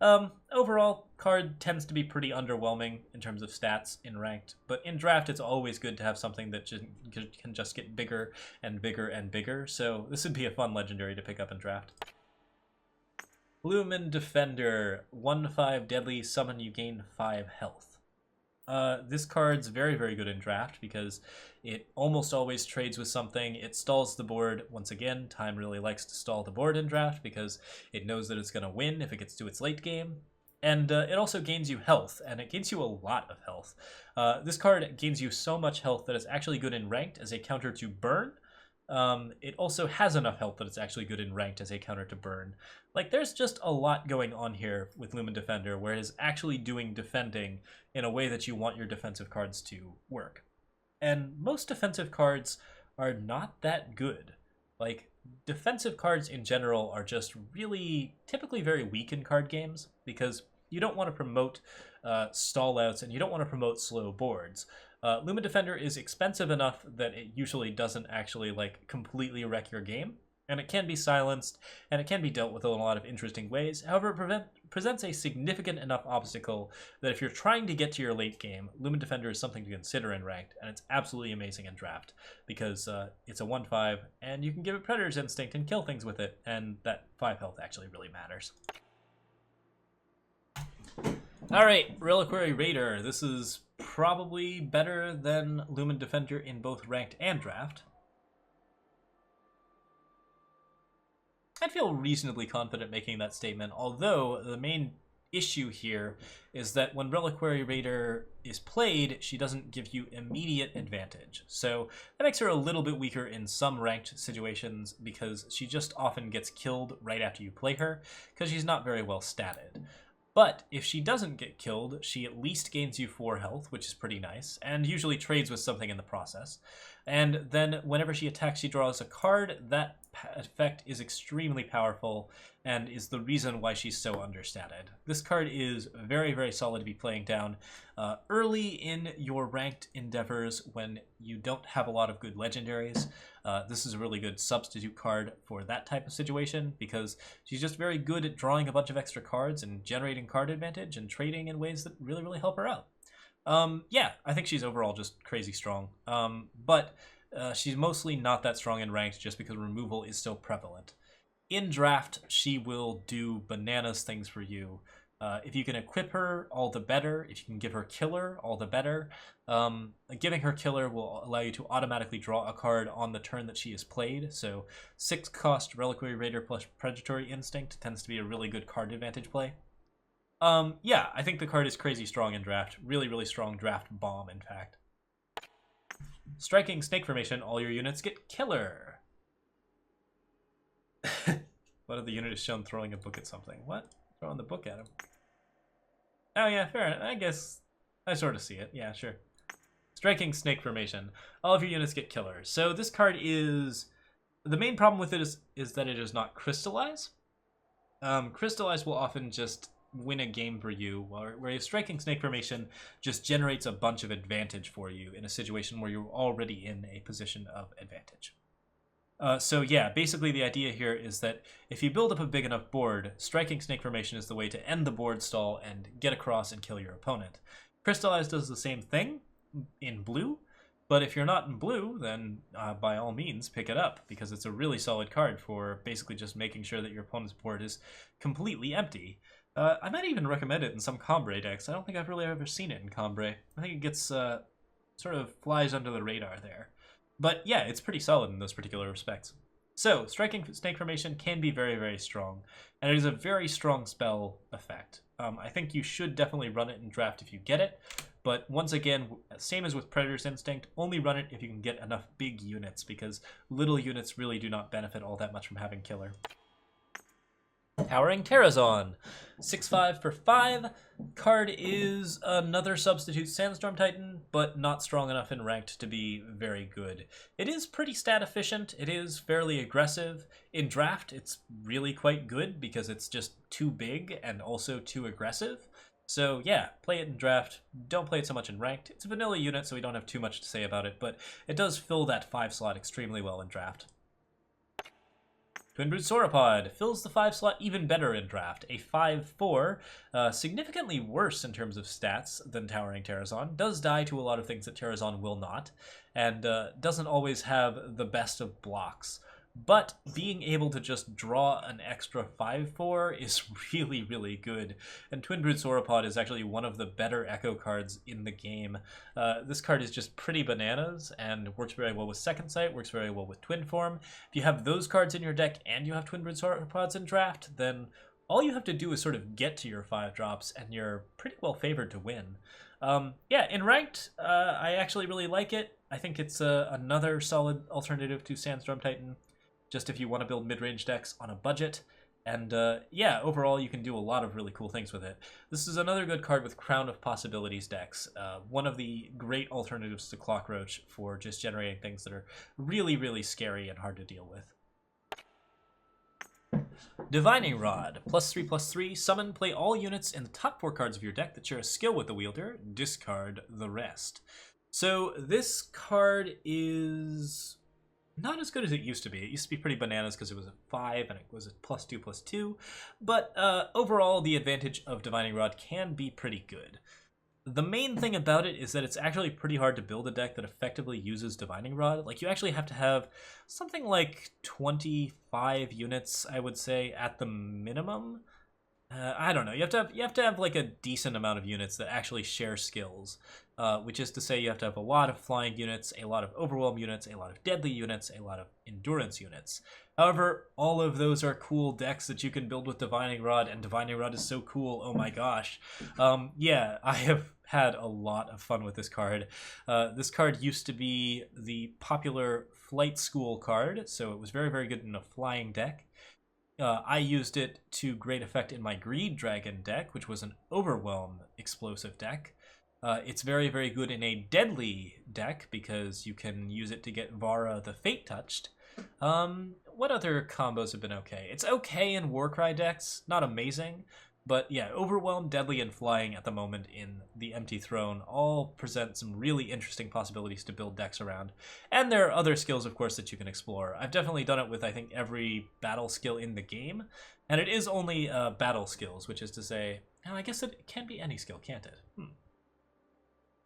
S1: Overall, card tends to be pretty underwhelming in terms of stats in ranked, but in draft it's always good to have something that can just get bigger and bigger and bigger, so this would be a fun legendary to pick up in draft. Lumen Defender, 1/5 deadly, summon, you gain 5 health. This card's very, very good in draft because it almost always trades with something. It stalls the board. Once again, Time really likes to stall the board in draft because it knows that it's going to win if it gets to its late game. And it also gains you health, and it gains you a lot of health. This card gains you so much health that it's actually good in ranked as a counter to burn. It also has enough health that it's actually good in ranked as a counter to burn. Like, there's just a lot going on here with Lumen Defender where it is actually doing defending in a way that you want your defensive cards to work. And most defensive cards are not that good. Like, defensive cards in general are just really typically very weak in card games because you don't want to promote stall outs and you don't want to promote slow boards. Lumen Defender is expensive enough that it usually doesn't actually like completely wreck your game, and it can be silenced, and it can be dealt with in a lot of interesting ways. However, it presents a significant enough obstacle that if you're trying to get to your late game, Lumen Defender is something to consider in ranked, and it's absolutely amazing in draft because it's a 1/5, and you can give it Predator's Instinct and kill things with it, and that 5 health actually really matters. Alright, Reliquary Raider. This is probably better than Lumen Defender in both ranked and draft. I'd feel reasonably confident making that statement, although the main issue here is that when Reliquary Raider is played, she doesn't give you immediate advantage. So that makes her a little bit weaker in some ranked situations because she just often gets killed right after you play her because she's not very well statted. But if she doesn't get killed, she at least gains you 4 health, which is pretty nice, and usually trades with something in the process. And then whenever she attacks, she draws a card. That effect is extremely powerful and is the reason why she's so understated. This card is very, very solid to be playing down early in your ranked endeavors when you don't have a lot of good legendaries. This is a really good substitute card for that type of situation because she's just very good at drawing a bunch of extra cards and generating card advantage and trading in ways that really, really help her out. Yeah, I think she's overall just crazy strong. But she's mostly not that strong in ranked just because removal is so prevalent. In draft, she will do bananas things for you. If you can equip her, all the better. If you can give her Killer, all the better. Giving her Killer will allow you to automatically draw a card on the turn that she is played. So 6 cost Reliquary Raider plus Predatory Instinct tends to be a really good card advantage play. Yeah, I think the card is crazy strong in draft. Really, really strong draft bomb, in fact. Striking Snake Formation, all your units get Killer. What if the unit is shown throwing a book at something? What? Throwing the book at him. Oh yeah, fair enough. I guess I sort of see it. Yeah, sure. Striking Snake Formation. All of your units get Killer. So this card is... The main problem with it is that it does not crystallize. Crystallize will often just win a game for you, whereas Striking Snake Formation just generates a bunch of advantage for you in a situation where you're already in a position of advantage. So yeah, basically the idea here is that if you build up a big enough board, Striking Snake Formation is the way to end the board stall and get across and kill your opponent. Crystallize does the same thing in blue, but if you're not in blue, then by all means pick it up, because it's a really solid card for basically just making sure that your opponent's board is completely empty. I might even recommend it in some Combre decks. I don't think I've really ever seen it in Combre. I think it gets sort of flies under the radar there. But yeah, it's pretty solid in those particular respects. So, Striking Snake Formation can be very, very strong, and it is a very strong spell effect. I think you should definitely run it in draft if you get it, but once again, same as with Predator's Instinct, only run it if you can get enough big units, because little units really do not benefit all that much from having Killer. Towering Terrazon, 6/5 for 5. Card is another substitute Sandstorm Titan, but not strong enough in ranked to be very good. It is pretty stat efficient, it is fairly aggressive. In draft, it's really quite good because it's just too big and also too aggressive. So yeah, play it in draft, don't play it so much in ranked. It's a vanilla unit, so we don't have too much to say about it, but it does fill that 5 slot extremely well in draft. Twin Brute Sauropod fills the 5 slot even better in draft. A 5/4, significantly worse in terms of stats than Towering Terrazon. Does die to a lot of things that Terrazon will not, and doesn't always have the best of blocks. But being able to just draw an extra 5/4 is really, really good. And Twin Brute Sauropod is actually one of the better Echo cards in the game. This card is just pretty bananas and works very well with Second Sight, works very well with Twin Form. If you have those cards in your deck and you have Twin Brute Sauropods in draft, then all you have to do is sort of get to your 5 drops and you're pretty well favored to win. Yeah, in ranked, I actually really like it. I think it's another solid alternative to Sandstorm Titan, just if you want to build mid-range decks on a budget. And yeah, overall you can do a lot of really cool things with it. This is another good card with Crown of Possibilities decks. One of the great alternatives to Clockroach for just generating things that are really, really scary and hard to deal with. Divining Rod, +3/+3, summon, play all units in the top 4 cards of your deck that share a skill with the wielder, discard the rest. So this card is not as good as it used to be. It used to be pretty bananas because it was a 5 and it was a +2/+2, but overall the advantage of Divining Rod can be pretty good. The main thing about it is that it's actually pretty hard to build a deck that effectively uses Divining Rod. Like, you actually have to have something like 25 units, I would say, at the minimum. I don't know. You have to have like a decent amount of units that actually share skills, which is to say you have to have a lot of flying units, a lot of overwhelm units, a lot of deadly units, a lot of endurance units. However, all of those are cool decks that you can build with Divining Rod, and Divining Rod is so cool. Oh my gosh. Yeah, I have had a lot of fun with this card. This card used to be the popular Flight School card, so it was very, very good in a flying deck. I used it to great effect in my Greed Dragon deck, which was an Overwhelm explosive deck. It's very, very good in a deadly deck because you can use it to get Vara the Fate Touched. What other combos have been okay? It's okay in Warcry decks, not amazing, but yeah, Overwhelm, Deadly, and Flying at the moment in the Empty Throne all present some really interesting possibilities to build decks around. And there are other skills, of course, that you can explore. I've definitely done it with, I think, every battle skill in the game, and it is only battle skills, which is to say, oh, I guess it can be any skill, can't it?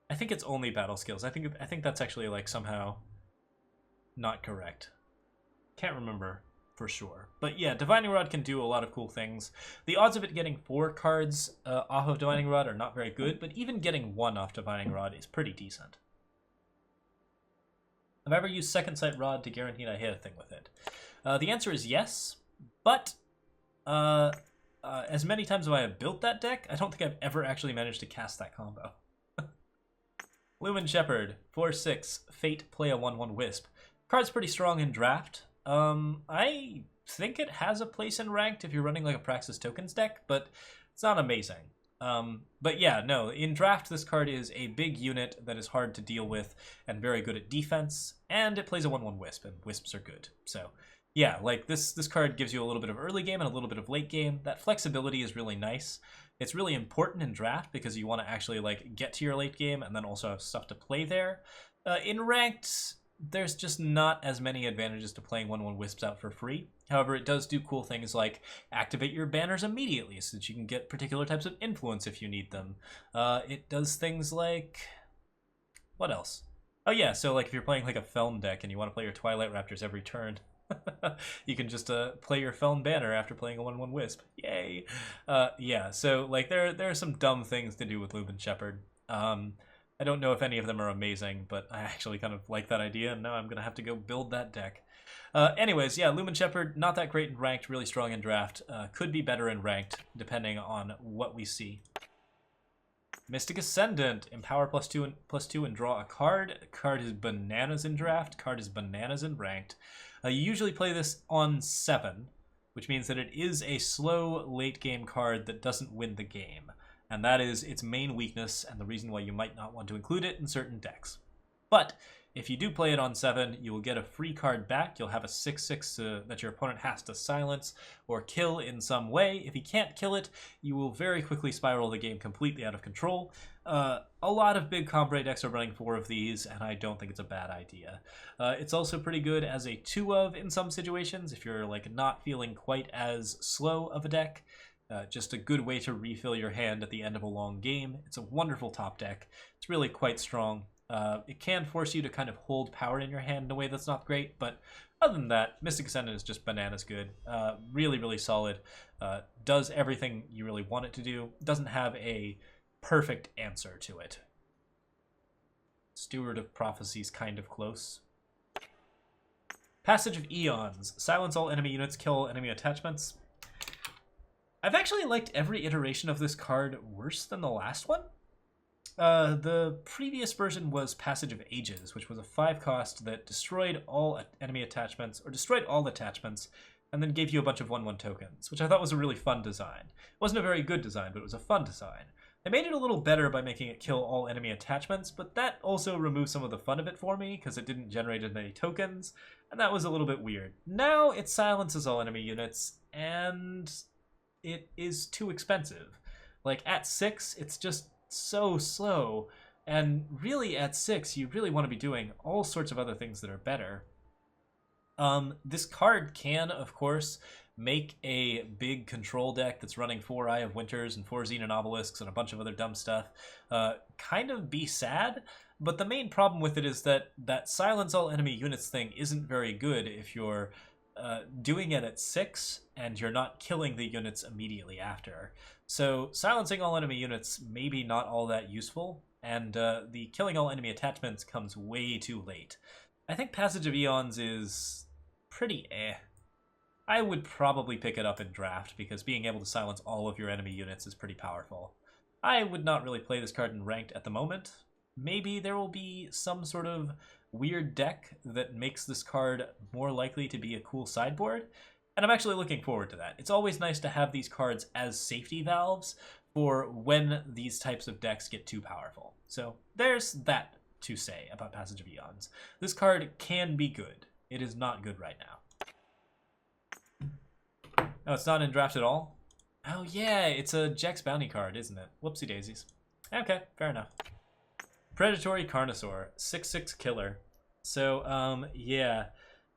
S1: I think it's only battle skills. I think that's actually like somehow not correct. Can't remember for sure. But yeah, Divining Rod can do a lot of cool things. The odds of it getting 4 cards off of Divining Rod are not very good, but even getting 1 off Divining Rod is pretty decent. Have I ever used Second Sight Rod to guarantee I hit a thing with it? The answer is yes, but as many times as I have built that deck, I don't think I've ever actually managed to cast that combo. Lumen Shepherd, 4/6, Fate, play a 1/1 Wisp. Card's pretty strong in draft. I think it has a place in ranked if you're running like a Praxis Tokens deck, but it's not amazing. But yeah, no, in draft this card is a big unit that is hard to deal with and very good at defense, and it plays a 1/1 Wisp, and Wisps are good. So yeah, like this card gives you a little bit of early game and a little bit of late game. That flexibility is really nice. It's really important in draft because you want to actually like get to your late game and then also have stuff to play there. In ranked, there's just not as many advantages to playing 1/1 Wisps out for free. However, it does do cool things like activate your banners immediately so that you can get particular types of influence if you need them. It does things like... what else? Oh yeah, so like if you're playing like a Feln deck and you want to play your Twilight Raptors every turn, you can just play your Feln banner after playing a 1/1 Wisp. Yay! Yeah, so like there are some dumb things to do with Lumen Shepherd. I don't know if any of them are amazing, but I actually kind of like that idea, and now I'm going to have to go build that deck. Anyways, yeah, Lumen Shepherd, not that great in Ranked, really strong in Draft. Could be better in Ranked, depending on what we see. Mystic Ascendant, empower +2 and draw a card. Card is bananas in Draft, card is bananas in Ranked. You usually play this on 7, which means that it is a slow late game card that doesn't win the game. And that is its main weakness and the reason why you might not want to include it in certain decks. But if you do play it on 7, you will get a free card back. You'll have a 6/6 that your opponent has to silence or kill in some way. If he can't kill it, you will very quickly spiral the game completely out of control. A lot of big Combre decks are running 4 of these, and I don't think it's a bad idea. It's also pretty good as a 2-of in some situations, if you're like not feeling quite as slow of a deck. Just a good way to refill your hand at the end of a long game. It's a wonderful top deck. It's really quite strong. It can force you to kind of hold power in your hand in a way that's not great, but other than that, Mystic Ascendant is just bananas good. Really, really solid. Does everything you really want it to do. Doesn't have a perfect answer to it. Steward of Prophecy's kind of close. Passage of Eons. Silence all enemy units, kill all enemy attachments. I've actually liked every iteration of this card worse than the last one. The previous version was Passage of Ages, which was a 5-cost that destroyed all enemy attachments, or destroyed all attachments, and then gave you a bunch of 1/1 tokens, which I thought was a really fun design. It wasn't a very good design, but it was a fun design. They made it a little better by making it kill all enemy attachments, but that also removed some of the fun of it for me, because it didn't generate as many tokens, and that was a little bit weird. Now it silences all enemy units, and it is too expensive. Like, at 6, it's just so slow, and really at 6, you really want to be doing all sorts of other things that are better. This card can, of course, make a big control deck that's running 4 Eye of Winters and 4 Xenon Obelisks and a bunch of other dumb stuff kind of be sad, but the main problem with it is that silence all enemy units thing isn't very good if you're doing it at 6 and you're not killing the units immediately after. So silencing all enemy units maybe not all that useful, and the killing all enemy attachments comes way too late. I think Passage of Eons is pretty eh. I would probably pick it up in Draft because being able to silence all of your enemy units is pretty powerful. I would not really play this card in Ranked at the moment. Maybe there will be some sort of weird deck that makes this card more likely to be a cool sideboard, and I'm actually looking forward to that. It's always nice to have these cards as safety valves for when these types of decks get too powerful. So there's that to say about Passage of Eons. This card can be good. It is not good right now. Oh, it's not in Draft at all? Oh yeah, it's a Jekk's Bounty card, isn't it? Whoopsie daisies. Okay, fair enough. Predatory Carnosaur, 6/6 killer. So, yeah,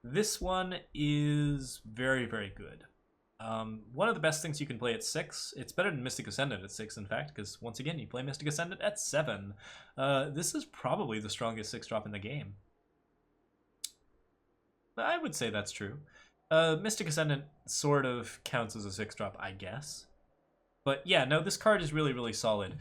S1: this one is very, very good. One of the best things you can play at 6. It's better than Mystic Ascendant at 6, in fact, because once again, you play Mystic Ascendant at 7. This is probably the strongest 6-drop in the game. I would say that's true. Mystic Ascendant sort of counts as a 6-drop, I guess. But yeah, no, this card is really, really solid.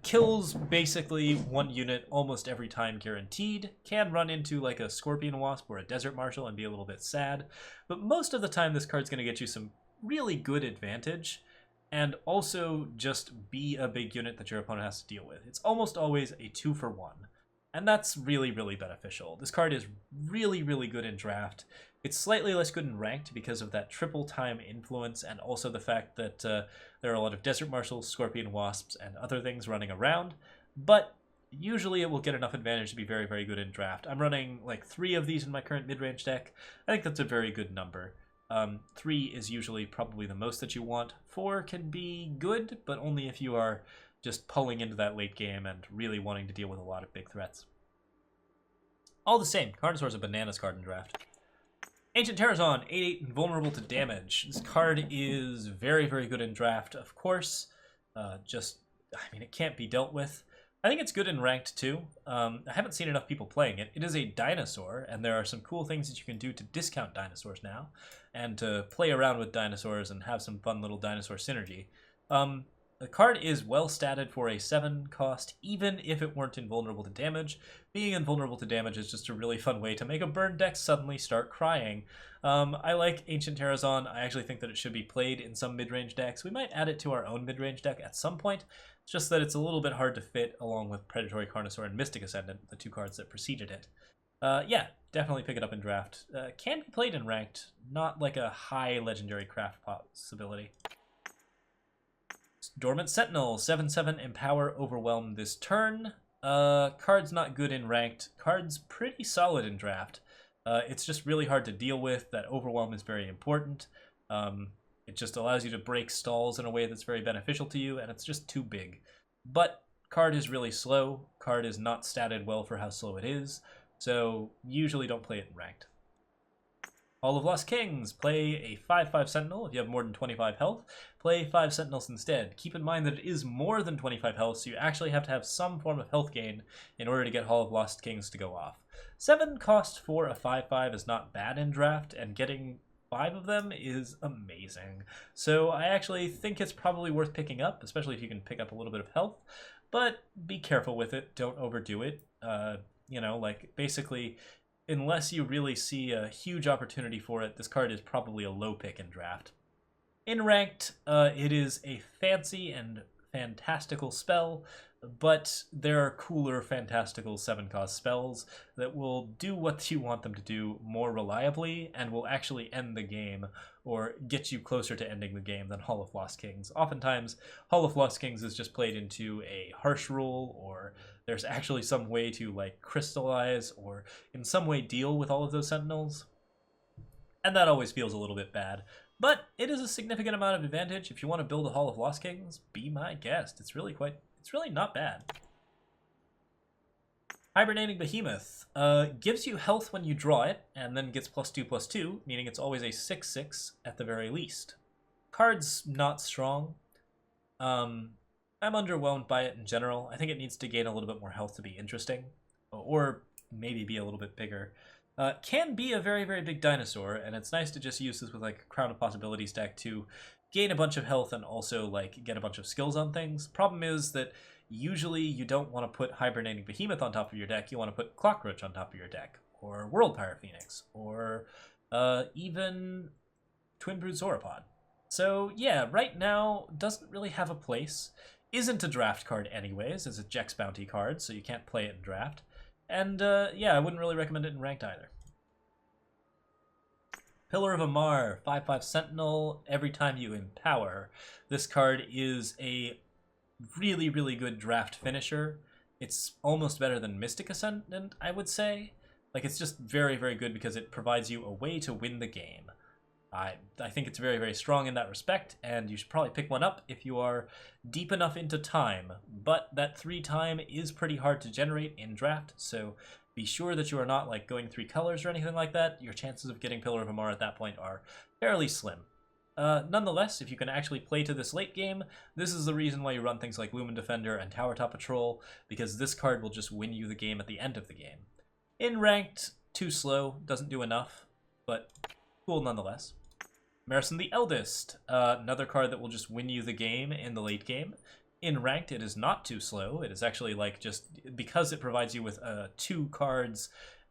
S1: Kills basically 1 unit almost every time guaranteed. Can run into like a Scorpion Wasp or a Desert Marshal and be a little bit sad. But most of the time this card's going to get you some really good advantage. And also just be a big unit that your opponent has to deal with. It's almost always a 2-for-1. And that's really, really beneficial. This card is really, really good in Draft. It's slightly less good in Ranked because of that triple time influence and also the fact that there are a lot of Desert Marshals, Scorpion Wasps, and other things running around. But usually it will get enough advantage to be very, very good in Draft. I'm running like 3 of these in my current mid-range deck. I think that's a very good number. 3 is usually probably the most that you want. 4 can be good, but only if you are just pulling into that late game and really wanting to deal with a lot of big threats. All the same, Carnosaur's a bananas card in Draft. Ancient Terrazon, 8/8 invulnerable to damage. This card is very, very good in draft, of course. I mean, it can't be dealt with. I think it's good in ranked too. I haven't seen enough people playing it. It is a dinosaur, and there are some cool things that you can do to discount dinosaurs now, and to play around with dinosaurs and have some fun little dinosaur synergy. The card is well statted for a 7 cost, even if it weren't invulnerable to damage. Being invulnerable to damage is just a really fun way to make a burn deck suddenly start crying. I like Ancient Terrazon. I actually think that it should be played in some mid-range decks. We might add it to our own mid-range deck at some point. It's just that it's a little bit hard to fit along with Predatory Carnosaur and Mystic Ascendant, the 2 cards that preceded it. Yeah, definitely pick it up in draft. Can be played in ranked, not like a high legendary craft possibility. Dormant Sentinel, 7/7 Empower Overwhelm this turn. Card's not good in ranked. Card's pretty solid in draft. It's just really hard to deal with. That Overwhelm is very important. It just allows you to break stalls in a way that's very beneficial to you, and it's just too big. But card is really slow. Card is not statted well for how slow it is, so usually don't play it in ranked. Hall of Lost Kings, play a 5/5 Sentinel. If you have more than 25 health, play 5 Sentinels instead. Keep in mind that it is more than 25 health, so you actually have to have some form of health gain in order to get Hall of Lost Kings to go off. 7 cost for a 5/5 is not bad in draft, and getting 5 of them is amazing. So I actually think it's probably worth picking up, especially if you can pick up a little bit of health, but be careful with it. Don't overdo it. You know, like, basically, unless you really see a huge opportunity for it, this card is probably a low pick in draft. In ranked, it is a fancy and fantastical spell, but there are cooler fantastical 7-cost spells that will do what you want them to do more reliably and will actually end the game or get you closer to ending the game than Hall of Lost Kings. Oftentimes, Hall of Lost Kings is just played into a harsh rule, or there's actually some way to like crystallize or in some way deal with all of those sentinels, and that always feels a little bit bad. But it is a significant amount of advantage. If you want to build a Hall of Lost Kings, be my guest. It's really not bad. Hibernating Behemoth gives you health when you draw it, and then gets +2/+2, meaning it's always a 6/6 at the very least. Card's not strong. I'm underwhelmed by it in general. I think it needs to gain a little bit more health to be interesting, or maybe be a little bit bigger. Can be a very, very big dinosaur, and it's nice to just use this with like a Crown of Possibilities deck to gain a bunch of health and also like get a bunch of skills on things. Problem is that usually you don't want to put Hibernating Behemoth on top of your deck. You want to put Clockroach on top of your deck, or World Pyre Phoenix, or even Twin Brood Sauropod. So yeah, right now doesn't really have a place. Isn't a draft card anyways. It's a Jekk's Bounty card, so you can't play it in draft. And yeah, I wouldn't really recommend it in ranked either. Pillar of Amar, 5/5 Sentinel. Every time you empower, this card is a really, really good draft finisher. It's almost better than Mystic Ascendant, I would say. Like, it's just very, very good because it provides you a way to win the game. I think it's very, very strong in that respect, and you should probably pick one up if you are deep enough into time. But that 3 time is pretty hard to generate in draft, so be sure that you are not like going 3 colors or anything like that. Your chances of getting Pillar of Amar at that point are fairly slim. Nonetheless, if you can actually play to this late game, this is the reason why you run things like Lumen Defender and Tower Top Patrol, because this card will just win you the game at the end of the game. In ranked, too slow, doesn't do enough, but cool nonetheless. Marison the Eldest, another card that will just win you the game in the late game. In ranked, it is not too slow. It is actually like just because it provides you with 2 cards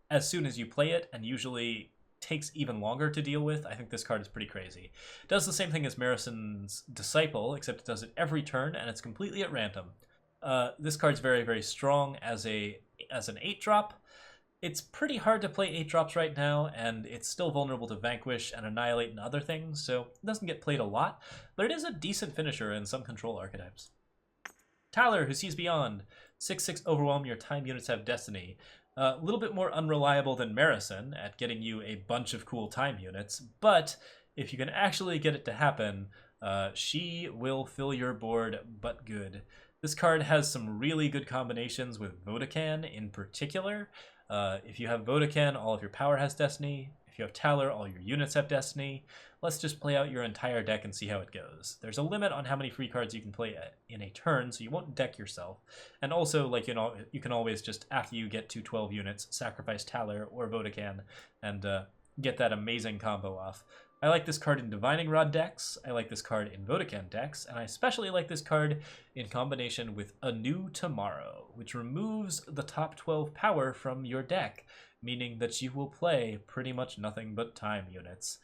S1: as soon as you play it, and usually takes even longer to deal with. I think this card is pretty crazy. It does the same thing as Marison's Disciple, except it does it every turn, and it's completely at random. This card's very, very strong as an 8-drop. It's pretty hard to play 8-drops right now, and it's still vulnerable to Vanquish and Annihilate and other things, so it doesn't get played a lot, but it is a decent finisher in some control archetypes. Tyler, Who Sees Beyond, 6/6 Overwhelm, your time units have destiny. A little bit more unreliable than Marison at getting you a bunch of cool time units, but if you can actually get it to happen, she will fill your board but good. This card has some really good combinations with Vodachan in particular. If you have Vodachan, all of your power has destiny. If you have Taller, all your units have Destiny. Let's just play out your entire deck and see how it goes. There's a limit on how many free cards you can play in a turn, so you won't deck yourself. And also, like, you know, you can always just, after you get to 12 units, sacrifice Taller or Vodacan and get that amazing combo off. I like this card in Divining Rod decks, I like this card in Vodacan decks, and I especially like this card in combination with A New Tomorrow, which removes the top 12 power from your deck, meaning that you will play pretty much nothing but time units.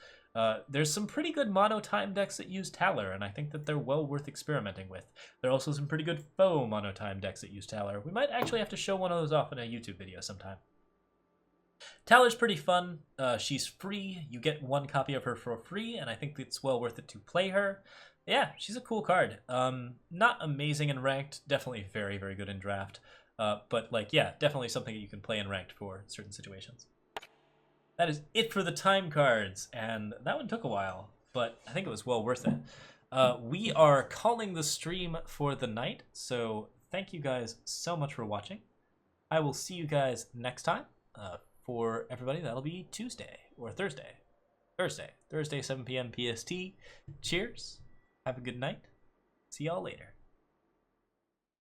S1: There's some pretty good mono time decks that use Taller, and I think that they're well worth experimenting with. There are also some pretty good faux mono time decks that use Taller. We might actually have to show one of those off in a YouTube video sometime. Taller's pretty fun. She's free. You get one copy of her for free, and I think it's well worth it to play her. Yeah, she's a cool card. Not amazing in ranked, definitely very, very good in draft. But, like, yeah, definitely something that you can play in ranked for certain situations. That is it for the time cards, and that one took a while, but I think it was well worth it. We are calling the stream for the night, so thank you guys so much for watching. I will see you guys next time. For everybody, that'll be Tuesday or Thursday. Thursday, 7 p.m. PST. Cheers. Have a good night. See y'all later.